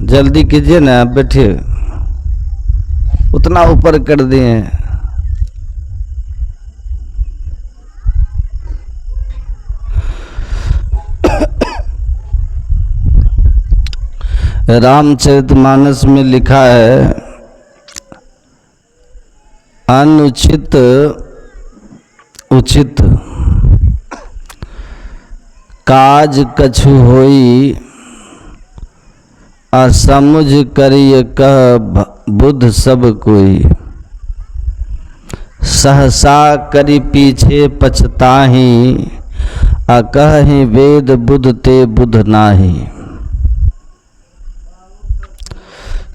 जल्दी कीजिए ना, आप बैठिए, उतना ऊपर कर दिए। रामचरितमानस में लिखा है, अनुचित उचित काज कछु होई, असमुझ करिय कह बुध सब कोई। सहसा करि पीछे पछताही, अकहि वेद बुध ते बुध नाही।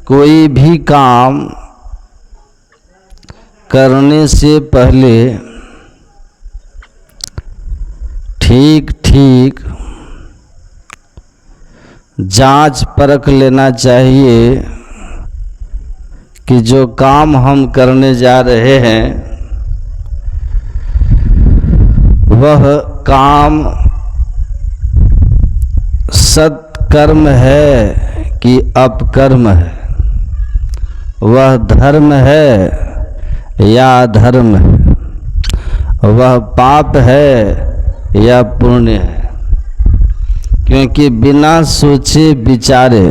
कोई भी काम करने से पहले ठीक ठीक जांच परख लेना चाहिए कि जो काम हम करने जा रहे हैं वह काम सत्कर्म है कि अपकर्म है, वह धर्म है या अधर्म है, वह पाप है या पुण्य है। क्योंकि बिना सोचे विचारे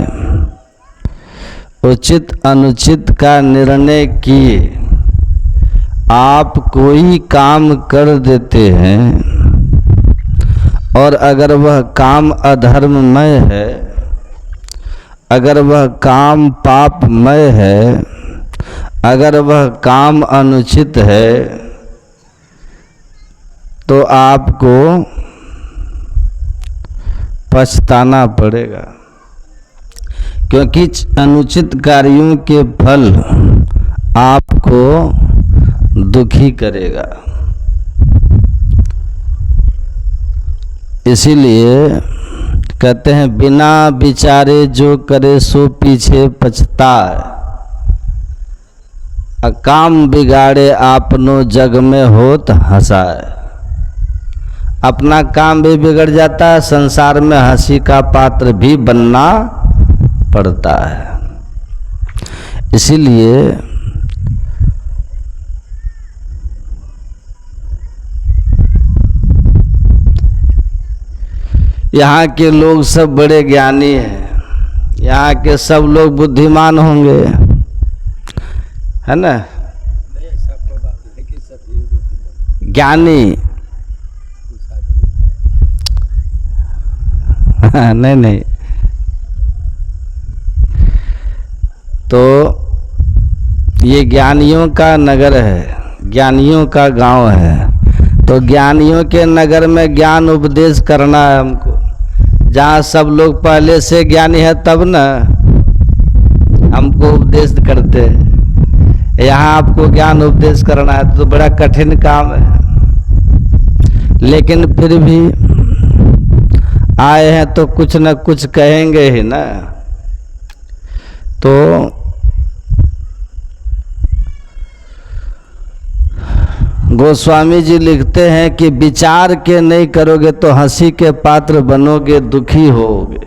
उचित अनुचित का निर्णय किए आप कोई काम कर देते हैं, और अगर वह काम अधर्ममय है, अगर वह काम पापमय है, अगर वह काम अनुचित है, तो आपको पछताना पड़ेगा। क्योंकि अनुचित कार्यों के फल आपको दुखी करेगा। इसीलिए कहते हैं, बिना विचारे जो करे सो पीछे पछताए, काम बिगाड़े आपनो जग में होत हंसाए। अपना काम भी बिगड़ जाता है, संसार में हंसी का पात्र भी बनना पड़ता है। इसीलिए यहाँ के लोग सब बड़े ज्ञानी हैं, यहाँ के सब लोग बुद्धिमान होंगे, है ना? ज्ञानी नहीं नहीं, तो ये ज्ञानियों का नगर है, ज्ञानियों का गांव है। तो ज्ञानियों के नगर में ज्ञान उपदेश करना है हमको। जहाँ सब लोग पहले से ज्ञानी है तब ना हमको उपदेश करते हैं। यहाँ आपको ज्ञान उपदेश करना है तो बड़ा कठिन काम है, लेकिन फिर भी आए हैं तो कुछ न कुछ कहेंगे ही ना। तो गोस्वामी जी लिखते हैं कि विचार के नहीं करोगे तो हंसी के पात्र बनोगे, दुखी होगे।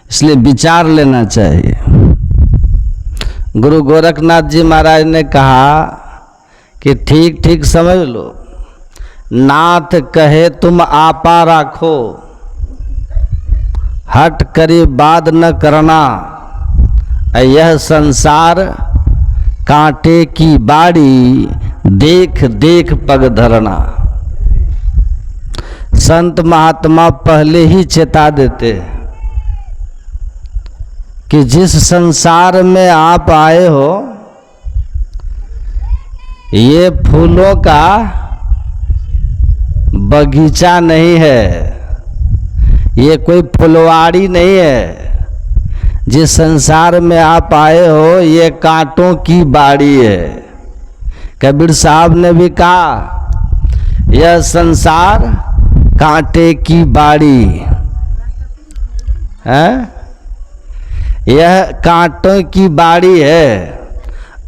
इसलिए विचार लेना चाहिए। गुरु गोरखनाथ जी महाराज ने कहा कि ठीक ठीक समझ लो, नाथ कहे तुम आपा राखो, हट करी बात न करना, यह संसार कांटे की बाड़ी, देख देख पग धरना। संत महात्मा पहले ही चेता देते कि जिस संसार में आप आए हो ये फूलों का बगीचा नहीं है, ये कोई फुलवाड़ी नहीं है। जिस संसार में आप आए हो ये कांटों की बाड़ी है। कबीर साहब ने भी कहा यह संसार कांटे की बाड़ी है, यह कांटों की बाड़ी है।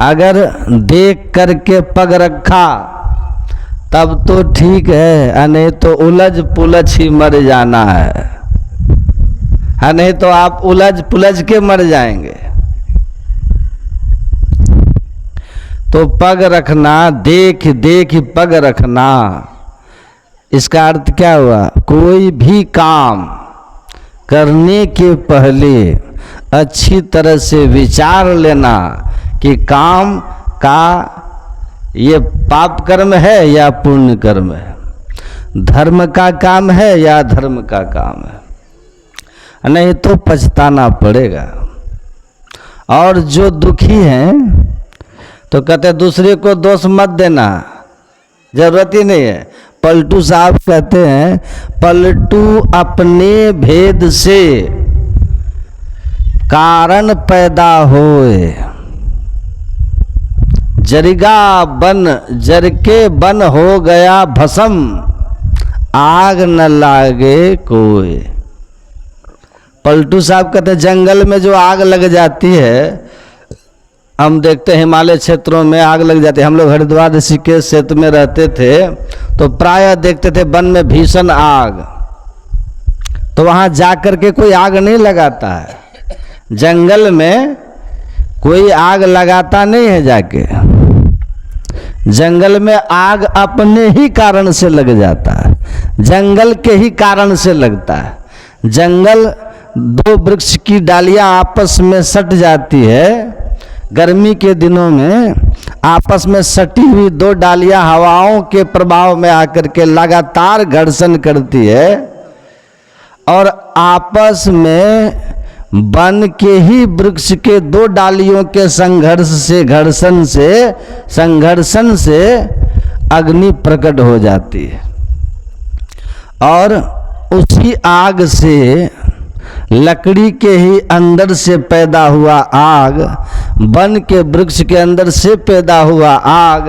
अगर देख करके पग रखा तब तो ठीक है, नहीं तो उलझ पुलझ ही मर जाना है। हाँ, नहीं तो आप उलझ पुलझ के मर जाएंगे। तो पग रखना, देख देख पग रखना, इसका अर्थ क्या हुआ? कोई भी काम करने के पहले अच्छी तरह से विचार लेना कि काम का ये पाप कर्म है या पुण्य कर्म है, धर्म का काम है या धर्म का काम है, नहीं तो पछताना पड़ेगा। और जो दुखी हैं तो कहते दूसरे को दोष मत देना, जरूरत ही नहीं है। पलटू साहब कहते हैं पलटू अपने भेद से कारण पैदा होए, जरिगा बन जर के बन हो गया भस्म, आग न लागे कोई। पलटू साहब कहते हैं जंगल में जो आग लग जाती है, हम देखते हैं हिमालय क्षेत्रों में आग लग जाती है। हम लोग हरिद्वार ऋषिकेश क्षेत्र में रहते थे तो प्रायः देखते थे वन में भीषण आग, तो वहां जाकर के कोई आग नहीं लगाता है। जंगल में कोई आग लगाता नहीं है जाके, जंगल में आग अपने ही कारण से लग जाता है, जंगल के ही कारण से लगता है। जंगल दो वृक्ष की डालियां आपस में सट जाती है, गर्मी के दिनों में आपस में सटी हुई दो डालियां हवाओं के प्रभाव में आकर के लगातार घर्षण करती है, और आपस में बन के ही वृक्ष के दो डालियों के संघर्षण से अग्नि प्रकट हो जाती है। और उसी आग से, लकड़ी के ही अंदर से पैदा हुआ आग, वन के वृक्ष के अंदर से पैदा हुआ आग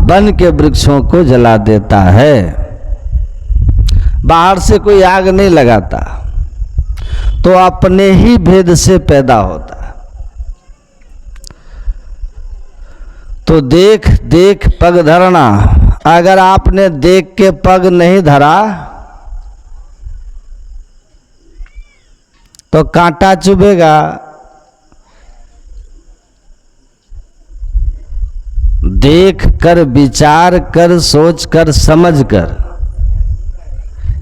वन के वृक्षों को जला देता है। बाहर से कोई आग नहीं लगाता, तो अपने ही भेद से पैदा होता है। तो देख देख पग धरना, अगर आपने देख के पग नहीं धरा तो कांटा चुभेगा। देख कर, विचार कर, सोच कर, समझ कर,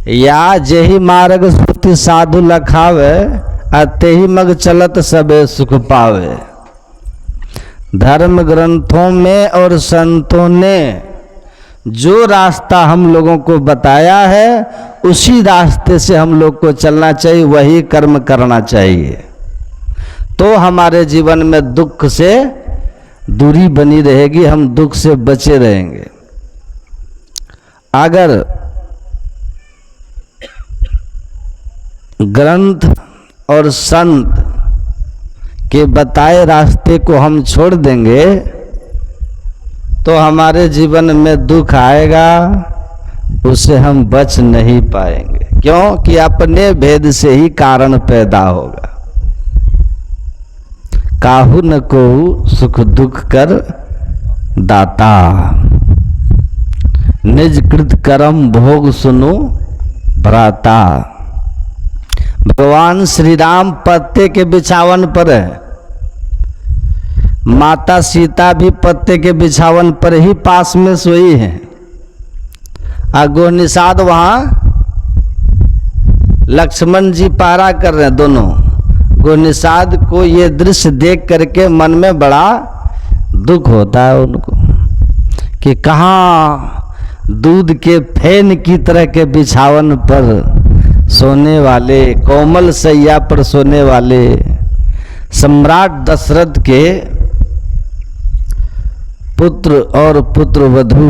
या जेहि मार्ग सुति साधु लखावे, अतेहि मग चलत सबे सुख पावे। धर्म ग्रंथों में और संतों ने जो रास्ता हम लोगों को बताया है, उसी रास्ते से हम लोग को चलना चाहिए, वही कर्म करना चाहिए। तो हमारे जीवन में दुख से दूरी बनी रहेगी, हम दुख से बचे रहेंगे। अगर ग्रंथ और संत के बताए रास्ते को हम छोड़ देंगे तो हमारे जीवन में दुख आएगा, उससे हम बच नहीं पाएंगे। क्यों? कि अपने भेद से ही कारण पैदा होगा। काहू न को सुख दुख कर दाता, निज कृत कर्म भोग सुनो भ्राता। भगवान श्री राम पत्ते के बिछावन पर है, माता सीता भी पत्ते के बिछावन पर ही पास में सोई है। गोह निषाद वहां लक्ष्मण जी पहरा कर रहे हैं दोनों। गोह निषाद को ये दृश्य देख करके मन में बड़ा दुख होता है उनको कि कहाँ दूध के फैन की तरह के बिछावन पर सोने वाले, कोमल सैया पर सोने वाले सम्राट दशरथ के पुत्र और पुत्रवधू,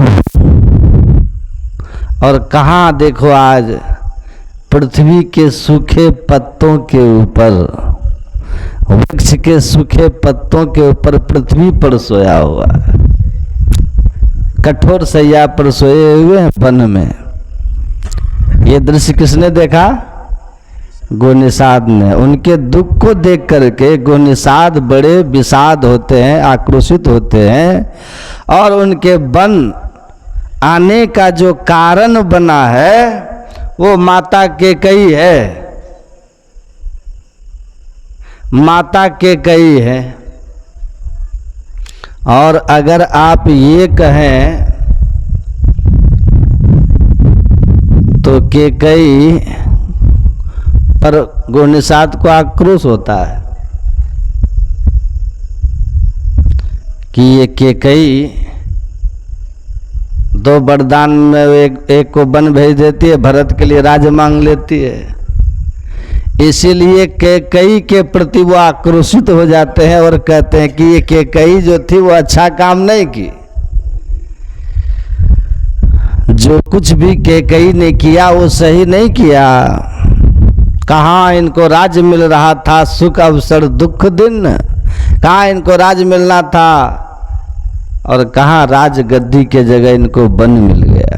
और कहाँ देखो आज पृथ्वी के सूखे पत्तों के ऊपर, वृक्ष के सूखे पत्तों के ऊपर पृथ्वी पर सोया हुआ है, कठोर सैया पर सोए हुए हैं वन में। ये दृश्य किसने देखा? गोह निषाद ने। उनके दुख को देख करके गोह निषाद बड़े विषाद होते हैं, आक्रोशित होते हैं, और उनके वन आने का जो कारण बना है वो माता कैकेयी है। माता कैकेयी है। और अगर आप ये कहें तो कैकेयी पर गुणनिषाद को आक्रोश होता है कि ये कैकेयी दो वरदान में एक को वन भेज देती है, भरत के लिए राज मांग लेती है। इसीलिए कैकेयी के प्रति वो आक्रोशित हो जाते हैं और कहते हैं कि ये कैकेयी जो थी वो अच्छा काम नहीं की। जो कुछ भी कैकेयी ने किया वो सही नहीं किया। कहाँ इनको राज मिल रहा था, सुख अवसर दुख दिन, कहाँ इनको राज मिलना था और कहाँ राज गद्दी के जगह इनको वन मिल गया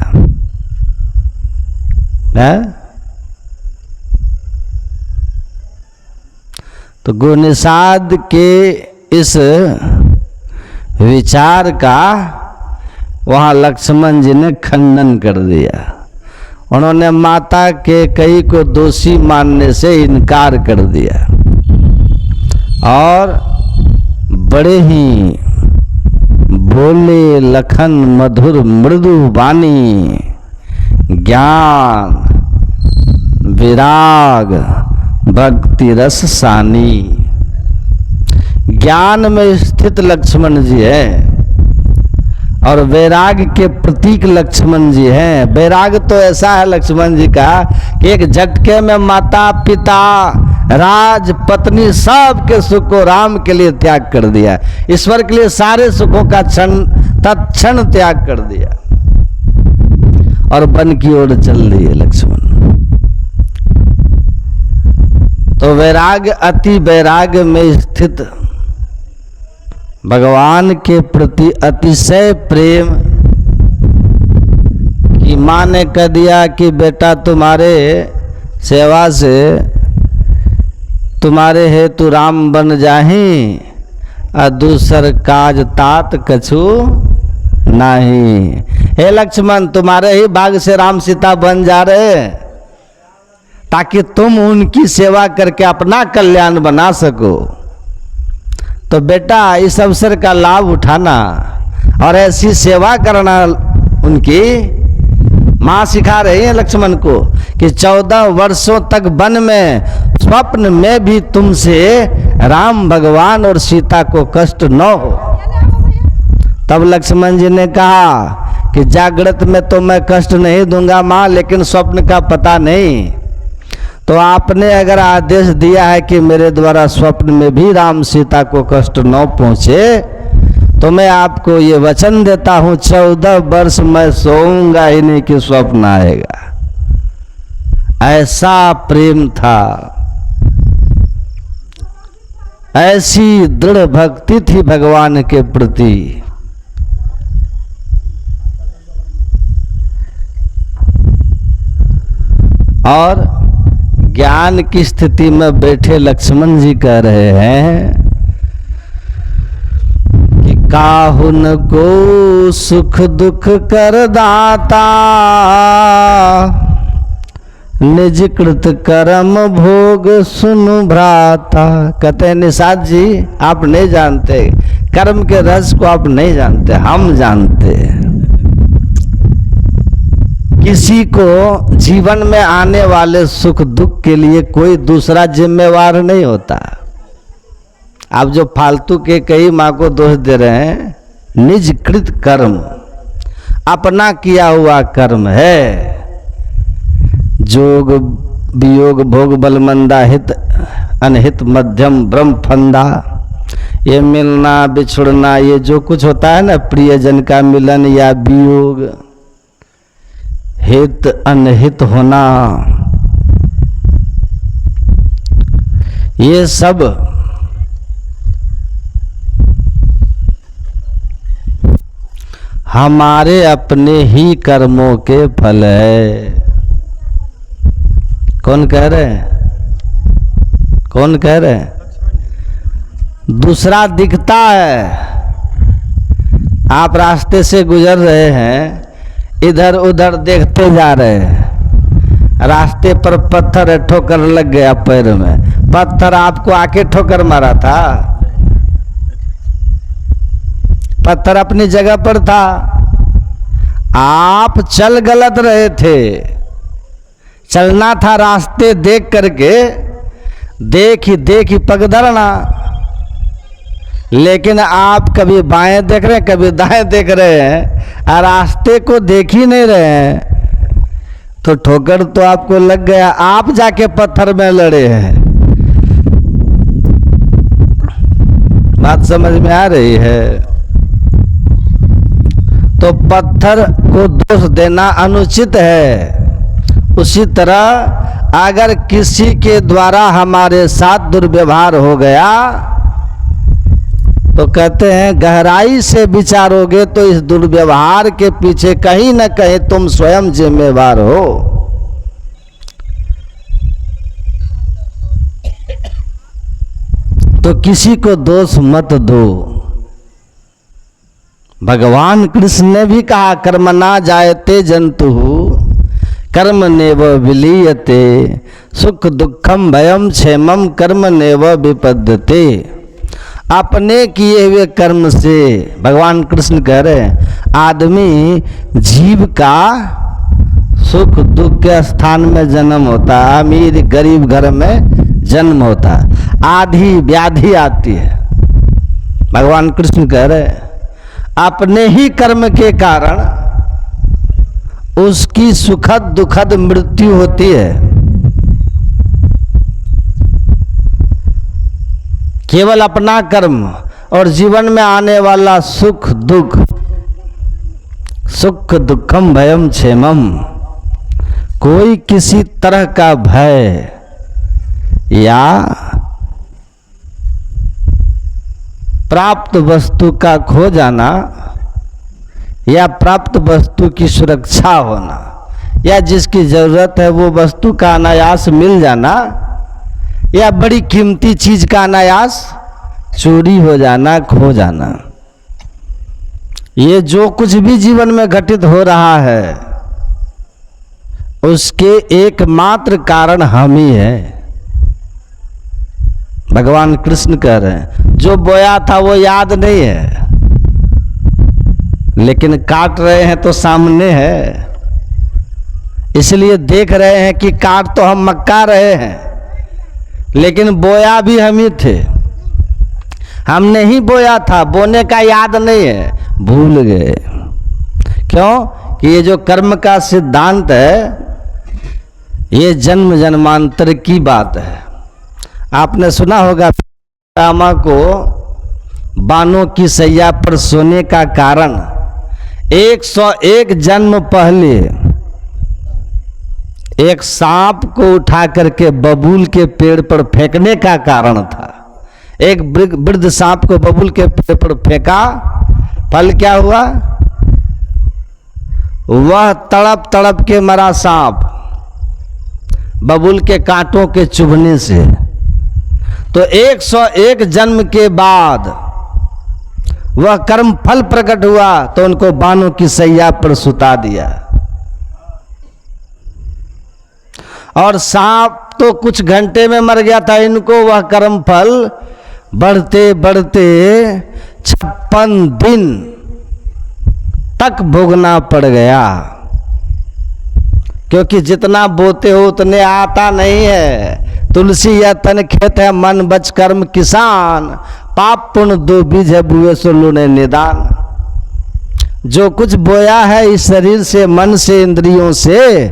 है? तो गुणनिषाद के इस विचार का वहाँ लक्ष्मण जी ने खंडन कर दिया। उन्होंने माता कैकेयी को दोषी मानने से इनकार कर दिया और बड़े ही बोले लखन मधुर मृदु वाणी, ज्ञान विराग भक्ति रस सानी। ज्ञान में स्थित लक्ष्मण जी है और वैराग के प्रतीक लक्ष्मण जी हैं। वैराग तो ऐसा है लक्ष्मण जी का कि एक झटके में माता पिता राज पत्नी सब के सुख को राम के लिए त्याग कर दिया। ईश्वर के लिए सारे सुखों का तत्क्षण त्याग कर दिया और वन की ओर चल दिए लक्ष्मण। तो वैराग अति वैराग में स्थित भगवान के प्रति अतिशय प्रेम की माँ ने कह दिया कि बेटा तुम्हारे सेवा से तुम्हारे हेतु राम बन जाही और दूसर काज तात कछु नहीं। हे लक्ष्मण, तुम्हारे ही भाग से राम सीता बन जा रहे ताकि तुम उनकी सेवा करके अपना कल्याण बना सको। तो बेटा इस अवसर का लाभ उठाना और ऐसी सेवा करना। उनकी माँ सिखा रही है लक्ष्मण को कि 14 वर्षों तक वन में स्वप्न में भी तुमसे राम भगवान और सीता को कष्ट न हो। तब लक्ष्मण जी ने कहा कि जागृत में तो मैं कष्ट नहीं दूंगा माँ, लेकिन स्वप्न का पता नहीं। तो आपने अगर आदेश दिया है कि मेरे द्वारा स्वप्न में भी राम सीता को कष्ट न पहुंचे, तो मैं आपको ये वचन देता हूं 14 वर्ष मैं सोऊंगा ही नहीं कि स्वप्न आएगा। ऐसा प्रेम था, ऐसी दृढ़ भक्ति थी भगवान के प्रति। और ज्ञान की स्थिति में बैठे लक्ष्मण जी कह रहे हैं कि काहुन को सुख दुख कर दाता, निज कृत कर्म भोग सुनु भ्राता। कहते हैं निषाद जी आप नहीं जानते, कर्म के रस को आप नहीं जानते, हम जानते हैं। किसी को जीवन में आने वाले सुख दुख के लिए कोई दूसरा जिम्मेवार नहीं होता। आप जो फालतू के कई माँ को दोष दे रहे हैं, निज कृत कर्म अपना किया हुआ कर्म है। जोग वियोग भोग बलमंदा हित अनहित मध्यम ब्रह्म फंदा। ये मिलना बिछुड़ना, ये जो कुछ होता है ना, प्रियजन का मिलन या वियोग, हित अनहित होना, ये सब हमारे अपने ही कर्मों के फल है। कौन कह रहे हैं? कौन कह रहे हैं? दूसरा दिखता है। आप रास्ते से गुजर रहे हैं, इधर उधर देखते जा रहे हैं, रास्ते पर पत्थर ठोकर लग गया पैर में, पत्थर आपको आके ठोकर मारा था? पत्थर अपनी जगह पर था, आप चल गलत रहे थे। चलना था रास्ते देख करके, देखी पगधरना, लेकिन आप कभी बाएं देख रहे हैं, कभी दाएं देख रहे हैं और रास्ते को देख ही नहीं रहे हैं, तो ठोकर तो आपको लग गया। आप जाके पत्थर में लड़े हैं। बात समझ में आ रही है? तो पत्थर को दोष देना अनुचित है। उसी तरह अगर किसी के द्वारा हमारे साथ दुर्व्यवहार हो गया तो कहते हैं गहराई से विचारोगे तो इस दुर्व्यवहार के पीछे कहीं न कहीं तुम स्वयं जिम्मेवार हो। तो किसी को दोष मत दो। भगवान कृष्ण ने भी कहा कर्मणा जायते जंतु कर्मण्येव विलीयते सुख दुखम भयम क्षेमम कर्मण्येव विपद्यते। अपने किए हुए कर्म से, भगवान कृष्ण कह रहे हैं, आदमी जीव का सुख दुख के स्थान में जन्म होता है, अमीर गरीब घर में जन्म होता है, आधी व्याधि आती है। भगवान कृष्ण कह रहे हैं अपने ही कर्म के कारण उसकी सुखद दुखद मृत्यु होती है। केवल अपना कर्म और जीवन में आने वाला सुख दुख, सुख दुखम भयम क्षेमम, कोई किसी तरह का भय या प्राप्त वस्तु का खो जाना या प्राप्त वस्तु की सुरक्षा होना या जिसकी जरूरत है वो वस्तु का अनायास मिल जाना या बड़ी कीमती चीज का अनायास चोरी हो जाना, खो जाना, ये जो कुछ भी जीवन में घटित हो रहा है उसके एकमात्र कारण हम ही है। भगवान कृष्ण कह रहे हैं जो बोया था वो याद नहीं है, लेकिन काट रहे हैं तो सामने है, इसलिए देख रहे हैं कि काट तो हम मक्का रहे हैं, लेकिन बोया भी हम ही थे। हमने ही बोया था, बोने का याद नहीं है, भूल गए। क्यों कि ये जो कर्म का सिद्धांत है ये जन्म जन्मांतर की बात है। आपने सुना होगा रामा को बानों की सैया पर सोने का कारण 101 जन्म पहले एक सांप को उठा करके बबूल के पेड़ पर फेंकने का कारण था। एक वृद्ध सांप को बबूल के पेड़ पर फेंका, फल क्या हुआ? वह तड़प तड़प के मरा सांप, बबूल के कांटों के चुभने से। तो 101 जन्म के बाद वह कर्म फल प्रकट हुआ तो उनको बानों की सैया पर सुता दिया। और सांप तो कुछ घंटे में मर गया था, इनको वह कर्म फल बढ़ते बढ़ते 56 दिन तक भोगना पड़ गया, क्योंकि जितना बोते हो उतने आता नहीं है। तुलसी या तन खेत है, मन बच कर्म किसान, पाप पुण्य दो बीज है, बुए सो लूने निदान। जो कुछ बोया है इस शरीर से, मन से, इंद्रियों से,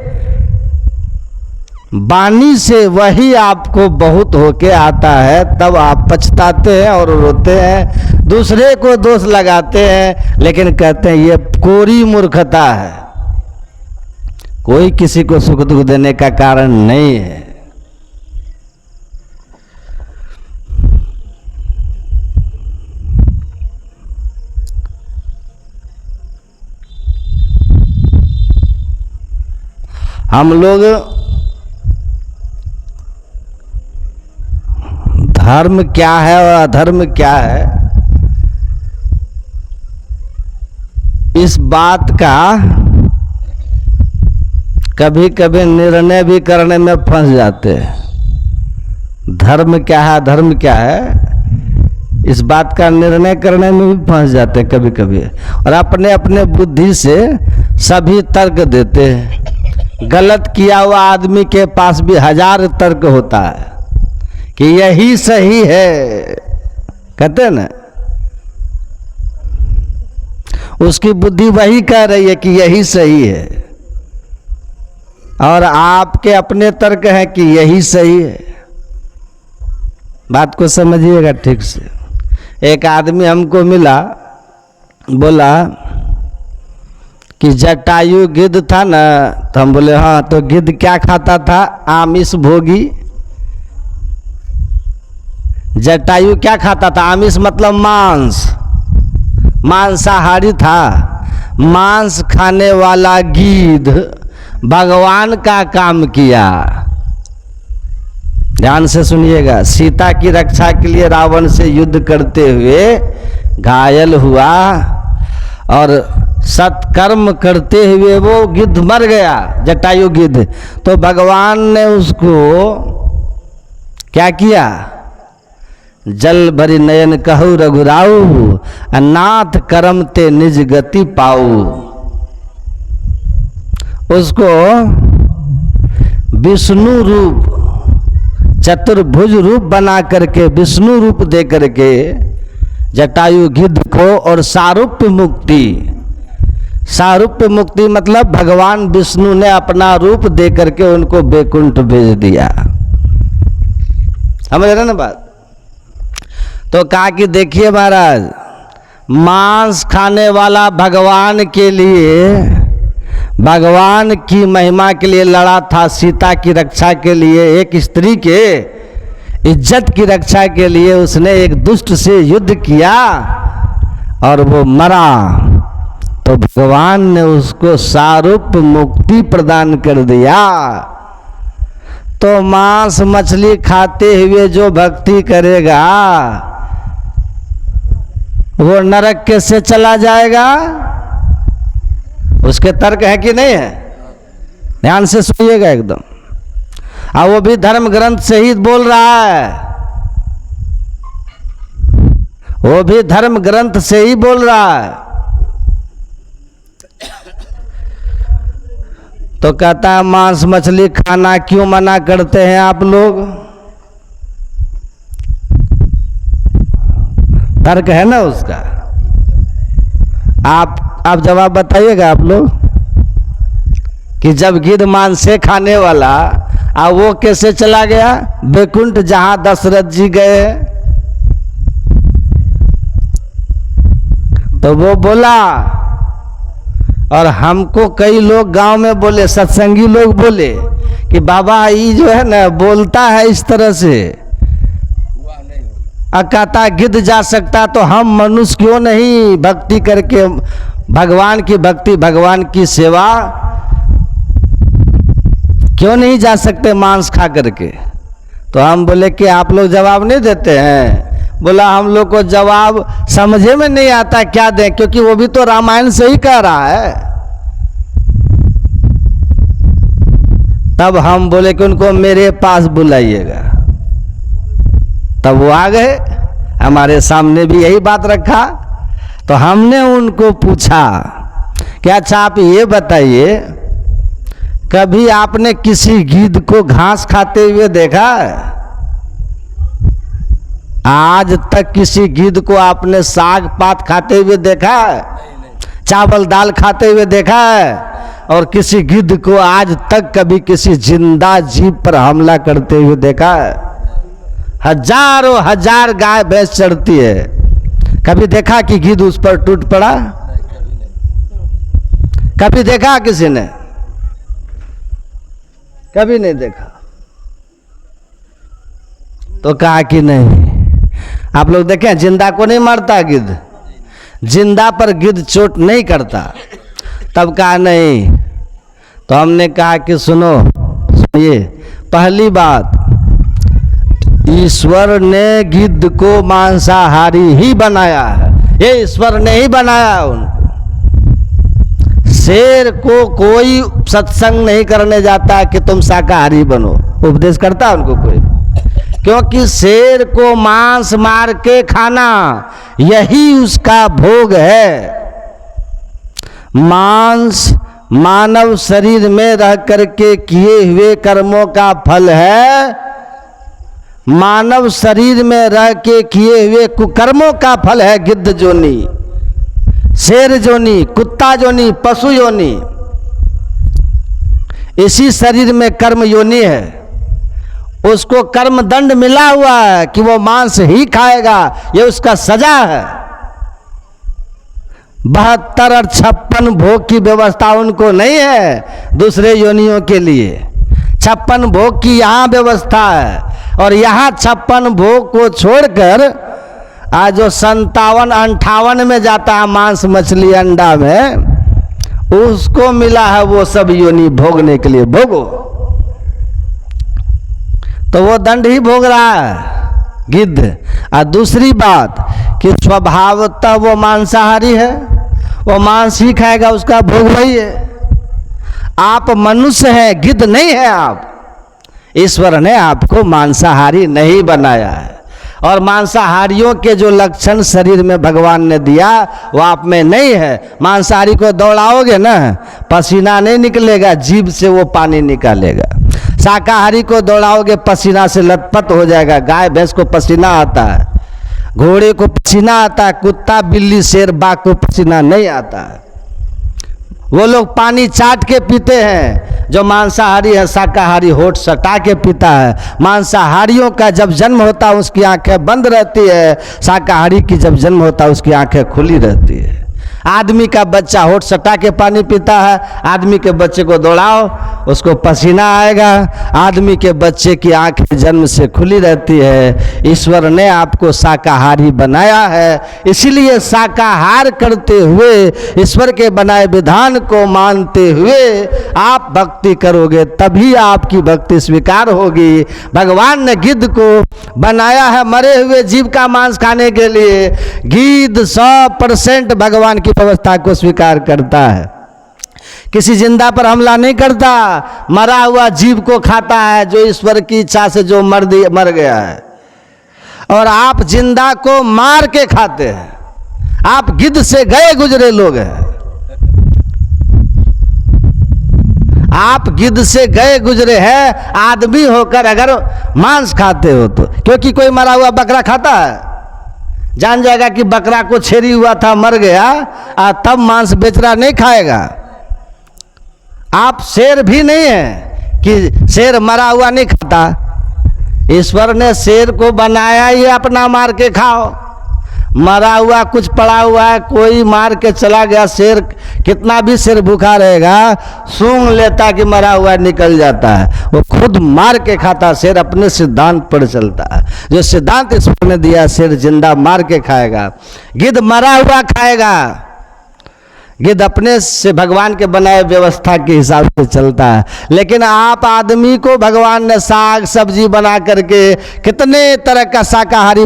वाणी से, वही आपको बहुत होके आता है। तब आप पछताते हैं और रोते हैं, दूसरे को दोष लगाते हैं, लेकिन कहते हैं ये कोरी मूर्खता है। कोई किसी को सुख दुख देने का कारण नहीं है। हम लोग धर्म क्या है और अधर्म क्या है, इस बात का कभी कभी निर्णय भी करने में फंस जाते हैं। धर्म क्या है अधर्म क्या है, इस बात का निर्णय करने में भी फंस जाते हैं कभी कभी, और अपने अपने बुद्धि से सभी तर्क देते हैं। गलत किया हुआ आदमी के पास भी 1000 तर्क होता है कि यही सही है, कहते हैं ना, उसकी बुद्धि वही कह रही है कि यही सही है, और आपके अपने तर्क हैं कि यही सही है। बात को समझिएगा ठीक से। एक आदमी हमको मिला, बोला कि जटायु गिद्ध था ना, तो हम बोले हाँ, तो गिद्ध क्या खाता था? आमिष भोगी। जटायु क्या खाता था? आमिष मतलब मांस, मांसाहारी था। मांस खाने वाला गिद्ध भगवान का काम किया। ध्यान से सुनिएगा। सीता की रक्षा के लिए रावण से युद्ध करते हुए घायल हुआ और सत्कर्म करते हुए वो गिद्ध मर गया, जटायु गिद्ध। तो भगवान ने उसको क्या किया? जल भरी नयन कहु रघुराऊ, नाथ करम ते निज गति पाऊ। उसको विष्णु रूप, चतुर्भुज रूप बना करके, विष्णु रूप दे करके जटायु गिद्ध को, और सारूप्य मुक्ति, सारूप्य मुक्ति मतलब भगवान विष्णु ने अपना रूप दे करके उनको बैकुंठ भेज दिया। समझ रहे ना बात? तो कहा कि देखिए महाराज, मांस खाने वाला भगवान के लिए, भगवान की महिमा के लिए लड़ा था, सीता की रक्षा के लिए, एक स्त्री के इज्जत की रक्षा के लिए उसने एक दुष्ट से युद्ध किया और वो मरा। तो भगवान ने उसको सारूप मुक्ति प्रदान कर दिया। तो मांस मछली खाते हुए जो भक्ति करेगा वो नरक कैसे चला जाएगा? उसके तर्क है कि नहीं है? ध्यान से सुनिएगा एकदम। और वो भी धर्म ग्रंथ से ही बोल रहा है, वो भी धर्म ग्रंथ से ही बोल रहा है। तो कहता है मांस मछली खाना क्यों मना करते हैं आप लोग? तर्क है ना उसका। आप जवाब बताइएगा आप लोग कि जब गिद्ध मांस से खाने वाला, अब वो कैसे चला गया बैकुंठ, जहां दशरथ जी गए? तो वो बोला, और हमको कई लोग गांव में बोले, सत्संगी लोग बोले कि बाबा ये जो है ना बोलता है इस तरह से, कहता गिद्ध जा सकता तो हम मनुष्य क्यों नहीं भक्ति करके, भगवान की भक्ति, भगवान की सेवा क्यों नहीं जा सकते मांस खा करके? तो हम बोले कि आप लोग जवाब नहीं देते हैं। बोला हम लोग को जवाब समझे में नहीं आता क्या दें, क्योंकि वो भी तो रामायण से ही कह रहा है। तब हम बोले कि उनको मेरे पास बुलाइएगा। तब वो आ गए, हमारे सामने भी यही बात रखा। तो हमने उनको पूछा कि अच्छा आप ये बताइए, कभी आपने किसी गिद्ध को घास खाते हुए देखा है? आज तक किसी गिद्ध को आपने साग पात खाते हुए देखा है? चावल दाल खाते हुए देखा है? और किसी गिद्ध को आज तक कभी किसी जिंदा जीव पर हमला करते हुए देखा है? हजारों हजार गाय भैंस चढ़ती है, कभी देखा कि गिद्ध उस पर टूट पड़ा? कभी देखा किसी ने? कभी नहीं देखा। तो कहा कि नहीं। आप लोग देखें, जिंदा को नहीं मारता गिद्ध, जिंदा पर गिद्ध चोट नहीं करता। तब कहा नहीं। तो हमने कहा कि सुनो, सुनिए, पहली बात, ईश्वर ने गिद्ध को मांसाहारी ही बनाया है, ये ईश्वर ने ही बनाया उनको। शेर को कोई सत्संग नहीं करने जाता कि तुम शाकाहारी बनो, उपदेश करता उनको कोई? क्योंकि शेर को मांस मार के खाना यही उसका भोग है। मांस मानव शरीर में रह करके किए हुए कर्मों का फल है, मानव शरीर में रह के किए हुए कुकर्मों का फल है गिद्ध जोनी, शेर जोनी, कुत्ता जोनी, पशु योनि। इसी शरीर में कर्म योनि है, उसको कर्म दंड मिला हुआ है कि वो मांस ही खाएगा, ये उसका सजा है। 72 और 56 भोग की व्यवस्था उनको नहीं है दूसरे योनियों के लिए। 56 भोग की यहाँ व्यवस्था है, और यहाँ 56 भोग को छोड़कर आज जो 57-58 में जाता है मांस मछली अंडा में, उसको मिला है वो सब योनि भोगने के लिए। भोगो तो वो दंड ही भोग रहा है गिद्ध। और दूसरी बात कि स्वभावतः वो मांसाहारी है, वो मांस ही खाएगा, उसका भोग वही है। आप मनुष्य हैं, गिद्ध नहीं है आप। ईश्वर ने आपको मांसाहारी नहीं बनाया है, और मांसाहारियों के जो लक्षण शरीर में भगवान ने दिया वो आप में नहीं है। मांसाहारी को दौड़ाओगे ना, पसीना नहीं निकलेगा, जीभ से वो पानी निकालेगा। शाकाहारी को दौड़ाओगे पसीना से लथपथ हो जाएगा। गाय भैंस को पसीना आता है, घोड़े को पसीना आता है, कुत्ता बिल्ली शेर बाघ को पसीना नहीं आता है। वो लोग पानी चाट के पीते हैं। जो मांसाहारी है, शाकाहारी होठ सटा के पीता है। मांसाहारियों का जब जन्म होता है उसकी आंखें बंद रहती है, शाकाहारी की जब जन्म होता है उसकी आंखें खुली रहती है। आदमी का बच्चा होठ सटा के पानी पीता है, आदमी के बच्चे को दौड़ाओ उसको पसीना आएगा। आदमी के बच्चे की आंखें जन्म से खुली रहती है। ईश्वर ने आपको शाकाहारी बनाया है, इसीलिए शाकाहार करते हुए ईश्वर के बनाए विधान को मानते हुए आप भक्ति करोगे, तभी आपकी भक्ति स्वीकार होगी। भगवान ने गिद्ध को बनाया है मरे हुए जीव का मांस खाने के लिए। गिद्ध 100% भगवान की व्यवस्था को स्वीकार करता है, किसी जिंदा पर हमला नहीं करता, मरा हुआ जीव को खाता है जो ईश्वर की इच्छा से जो मर गया है। और आप जिंदा को मार के खाते हैं। आप गिद्ध से गए गुजरे लोग हैं, आप गिद्ध से गए गुजरे हैं आदमी होकर अगर मांस खाते हो तो। क्योंकि कोई मरा हुआ बकरा खाता है, जान जाएगा कि बकरा को छेरी हुआ था, मर गया, तब मांस बेच रहा, नहीं खाएगा। आप शेर भी नहीं है कि शेर मरा हुआ नहीं खाता। ईश्वर ने शेर को बनाया ही अपना मार के खाओ। मरा हुआ कुछ पड़ा हुआ है, कोई मार के चला गया, शेर कितना भी शेर भूखा रहेगा, सूंघ लेता कि मरा हुआ निकल जाता है, वो खुद मार के खाता। शेर अपने सिद्धांत पर चलता है, जो सिद्धांत ईश्वर ने दिया शेर जिंदा मार के खाएगा, गिद्ध मरा हुआ खाएगा। गिद्ध अपने से भगवान के बनाए व्यवस्था के हिसाब से चलता है। लेकिन आप आदमी को भगवान ने साग सब्जी बना करके कितने तरह का शाकाहारी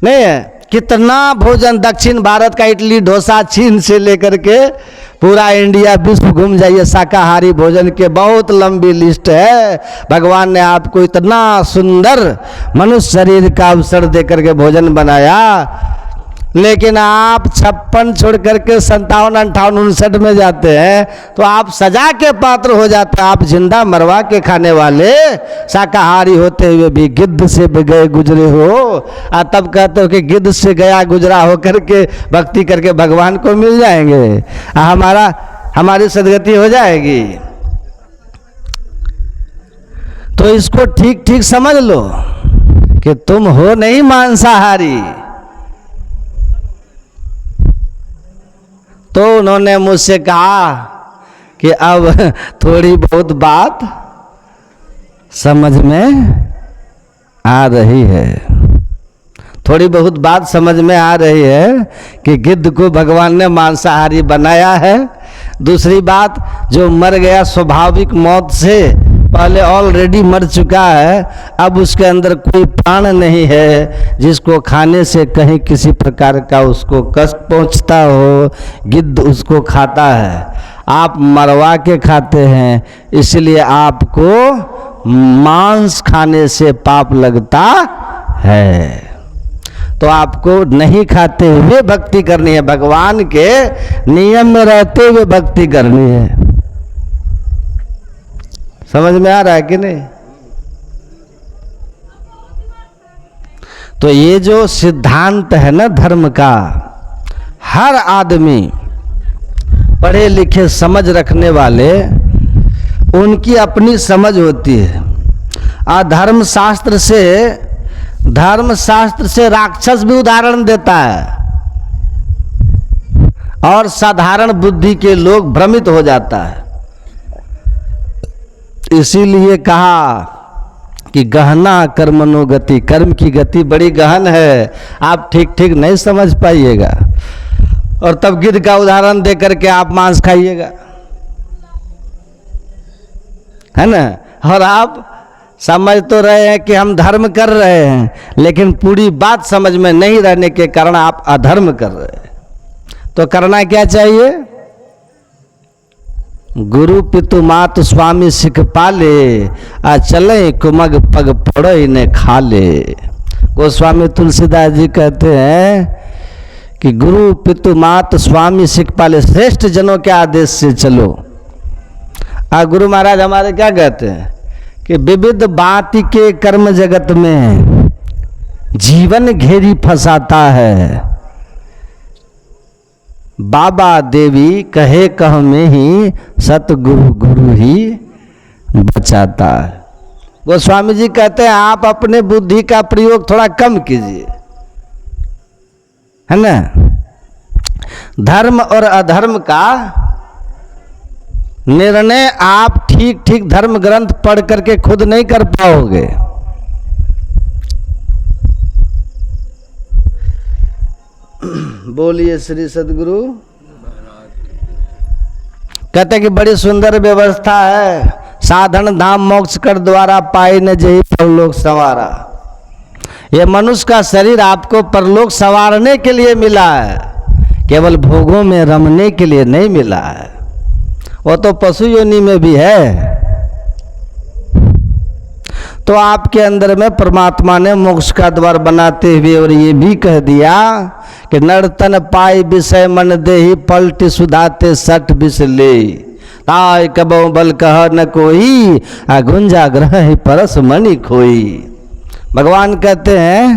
नहीं है, कितना भोजन दक्षिण भारत का इडली डोसा चीन से लेकर के पूरा इंडिया विश्व घूम जाइए, शाकाहारी भोजन के बहुत लंबी लिस्ट है। भगवान ने आपको इतना सुंदर मनुष्य शरीर का अवसर दे करके भोजन बनाया, लेकिन आप 56 छोड़ करके 57, 58, 59 में जाते हैं तो आप सजा के पात्र हो जाते हैं। आप जिंदा मरवा के खाने वाले शाकाहारी होते हुए भी गिद्ध से भी गए गुजरे हो, और तब कहते हो कि गिद्ध से गया गुजरा हो करके भक्ति करके भगवान को मिल जाएंगे, हमारी सदगति हो जाएगी। तो इसको ठीक ठीक समझ लो कि तुम हो नहीं मांसाहारी। तो उन्होंने मुझसे कहा कि अब थोड़ी बहुत बात समझ में आ रही है, थोड़ी बहुत बात समझ में आ रही है कि गिद्ध को भगवान ने मांसाहारी बनाया है। दूसरी बात, जो मर गया स्वाभाविक मौत से पहले ऑलरेडी मर चुका है, अब उसके अंदर कोई प्राण नहीं है जिसको खाने से कहीं किसी प्रकार का उसको कष्ट पहुंचता हो, गिद्ध उसको खाता है। आप मरवा के खाते हैं, इसलिए आपको मांस खाने से पाप लगता है। तो आपको नहीं खाते हुए भक्ति करनी है, भगवान के नियम में रहते हुए भक्ति करनी है। समझ में आ रहा है कि नहीं? तो ये जो सिद्धांत है ना धर्म का, हर आदमी पढ़े लिखे समझ रखने वाले उनकी अपनी समझ होती है। धर्मशास्त्र से राक्षस भी उदाहरण देता है और साधारण बुद्धि के लोग भ्रमित हो जाता है। इसीलिए कहा कि गहना कर्मणो गति, कर्म की गति बड़ी गहन है, आप ठीक ठीक नहीं समझ पाइएगा और तब गिद्ध का उदाहरण दे करके आप मांस खाइएगा, है ना। और आप समझ तो रहे हैं कि हम धर्म कर रहे हैं, लेकिन पूरी बात समझ में नहीं रहने के कारण आप अधर्म कर रहे हैं। तो करना क्या चाहिए? गुरु पितु मात स्वामी सिख पाले, आ चले कुमग पग पड़ो इन्हें खा ले। गोस्वामी तुलसीदास जी कहते हैं कि गुरु पितु मात स्वामी सिख पाले, श्रेष्ठ जनों के आदेश से चलो। गुरु महाराज हमारे क्या कहते हैं कि विविध बात के कर्म जगत में जीवन घेरी फंसाता है, बाबा देवी कहे कह में ही सतगुरु गुरु ही बचाता है। गोस्वामी जी कहते हैं आप अपने बुद्धि का प्रयोग थोड़ा कम कीजिए, है ना। धर्म और अधर्म का निर्णय आप ठीक ठीक धर्म ग्रंथ पढ़ करके खुद नहीं कर पाओगे। बोलिए श्री सद्गुरु। कहते कि बड़ी सुंदर व्यवस्था है, साधन धाम मोक्ष कर द्वारा पाई न जही परलोक संवारा। ये मनुष्य का शरीर आपको परलोक संवारने के लिए मिला है, केवल भोगों में रमने के लिए नहीं मिला है। वो तो पशु योनि में भी है। तो आपके अंदर में परमात्मा ने मोक्ष का द्वार बनाते हुए और ये भी कह दिया कि नर्तन पाई विषय मन देहि, पलटि सुधाते सठ विष ले। ताय कबो बल कह न कोई, गुंजा ग्रह ही परस मणि खोई। भगवान कहते हैं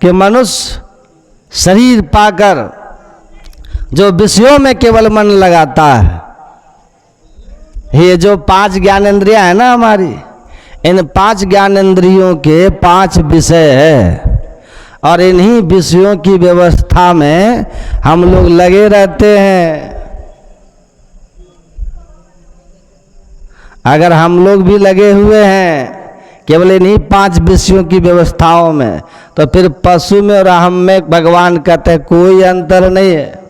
कि मनुष्य शरीर पाकर जो विषयों में केवल मन लगाता है, ये जो 5 ज्ञानेंद्रियां है ना हमारी, इन 5 ज्ञानेंद्रियों के 5 विषय है और इन्हीं विषयों की व्यवस्था में हम लोग लगे रहते हैं। अगर हम लोग भी लगे हुए हैं केवल इन्हीं 5 विषयों की व्यवस्थाओं में, तो फिर पशु में और हम में भगवान कहते हैं कोई अंतर नहीं है।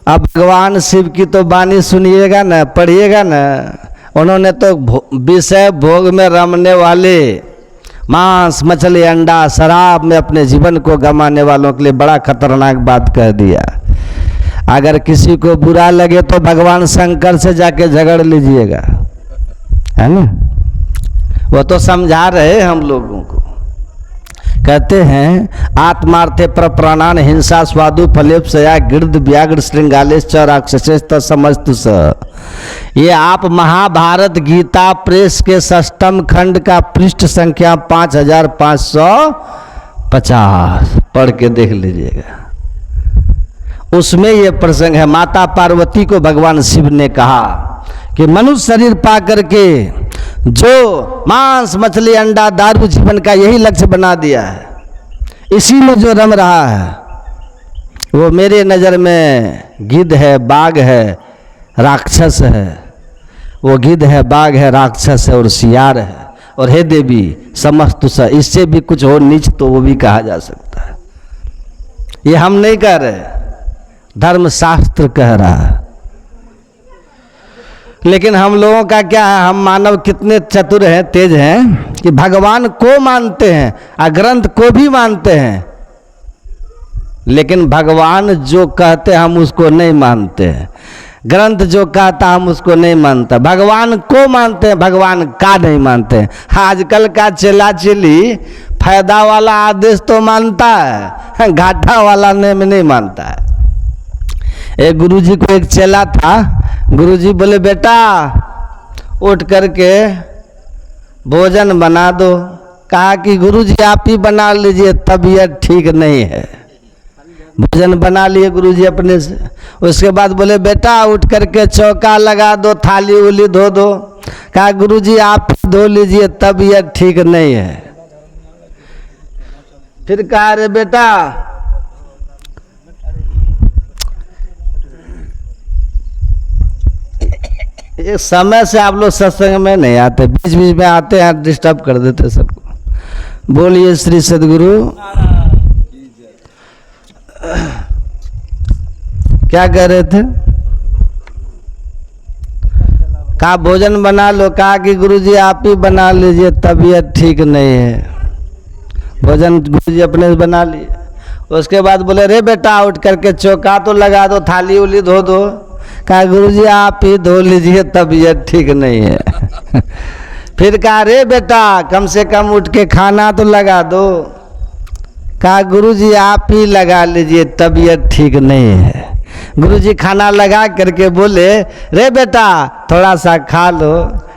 अब भगवान शिव की तो वाणी सुनिएगा ना, पढ़िएगा ना, उन्होंने तो विषय भोग में रमने वाले, मांस मछली अंडा शराब में अपने जीवन को गंवाने वालों के लिए बड़ा खतरनाक बात कह दिया। अगर किसी को बुरा लगे तो भगवान शंकर से जाके झगड़ लीजिएगा, है ना। वो तो समझा रहे हम लोगों को। कहते हैं आत्मार्थे प्रप्राणान हिंसा स्वादु फलेप्सया गिर्द व्याघ्र श्रृंगालेश च राक्षसेश तमस्तु स। ये आप महाभारत गीता प्रेस के 6म खंड का पृष्ठ संख्या 5550 पढ़ के देख लीजिएगा। उसमें ये प्रसंग है। माता पार्वती को भगवान शिव ने कहा कि मनुष्य शरीर पा करके जो मांस मछली अंडा दारू जीवन का यही लक्ष्य बना दिया है, इसी में जो रम रहा है वो मेरे नज़र में गिद्ध है, बाघ है, राक्षस है। वो गिद्ध है, बाघ है, राक्षस है और सियार है। और हे देवी समस्त स, इससे भी कुछ और नीच तो वो भी कहा जा सकता है। ये हम नहीं कह रहे, धर्मशास्त्र कह रहा है। लेकिन हम लोगों का क्या है, हम मानव कितने चतुर हैं, तेज हैं कि भगवान को मानते हैं और ग्रंथ को भी मानते हैं, लेकिन भगवान जो कहते हैं हम उसको नहीं मानते हैं। ग्रंथ जो कहता हम उसको नहीं मानता, भगवान को मानते हैं, भगवान का नहीं मानते हैं। आजकल का चेला चेली फायदा वाला आदेश तो मानता है, घाटा वाला नहीं मानता है। एक गुरुजी को एक चेला था, गुरुजी बोले बेटा उठ करके भोजन बना दो। कहा कि गुरुजी आप ही बना लीजिए, तबीयत ठीक नहीं है। भोजन बना लिए गुरुजी अपने से। उसके बाद बोले बेटा उठ करके चौका लगा दो, थाली उली धो दो। कहा गुरुजी आप धो लीजिए, तबीयत ठीक नहीं है। फिर कहा अरे बेटा एक समय से आप लोग सत्संग में नहीं आते, बीच बीच में आते हैं, डिस्टर्ब कर देते सबको। बोलिए श्री सद्गुरु। क्या कह रहे थे? कहा भोजन बना लो। कहा कि गुरुजी आप ही बना लीजिए, तबीयत ठीक नहीं है। भोजन गुरुजी अपने से बना लिए। उसके बाद बोले रे बेटा उठ करके चौका तो लगा दो, थाली उली धो दो। कहा गुरुजी आप ही धो लीजिए, तबीयत ठीक नहीं है। फिर कहा रे बेटा कम से कम उठ के खाना तो लगा दो। कहा गुरुजी आप ही लगा लीजिए, तबीयत ठीक नहीं है। गुरुजी खाना लगा करके बोले रे बेटा थोड़ा सा खा लो।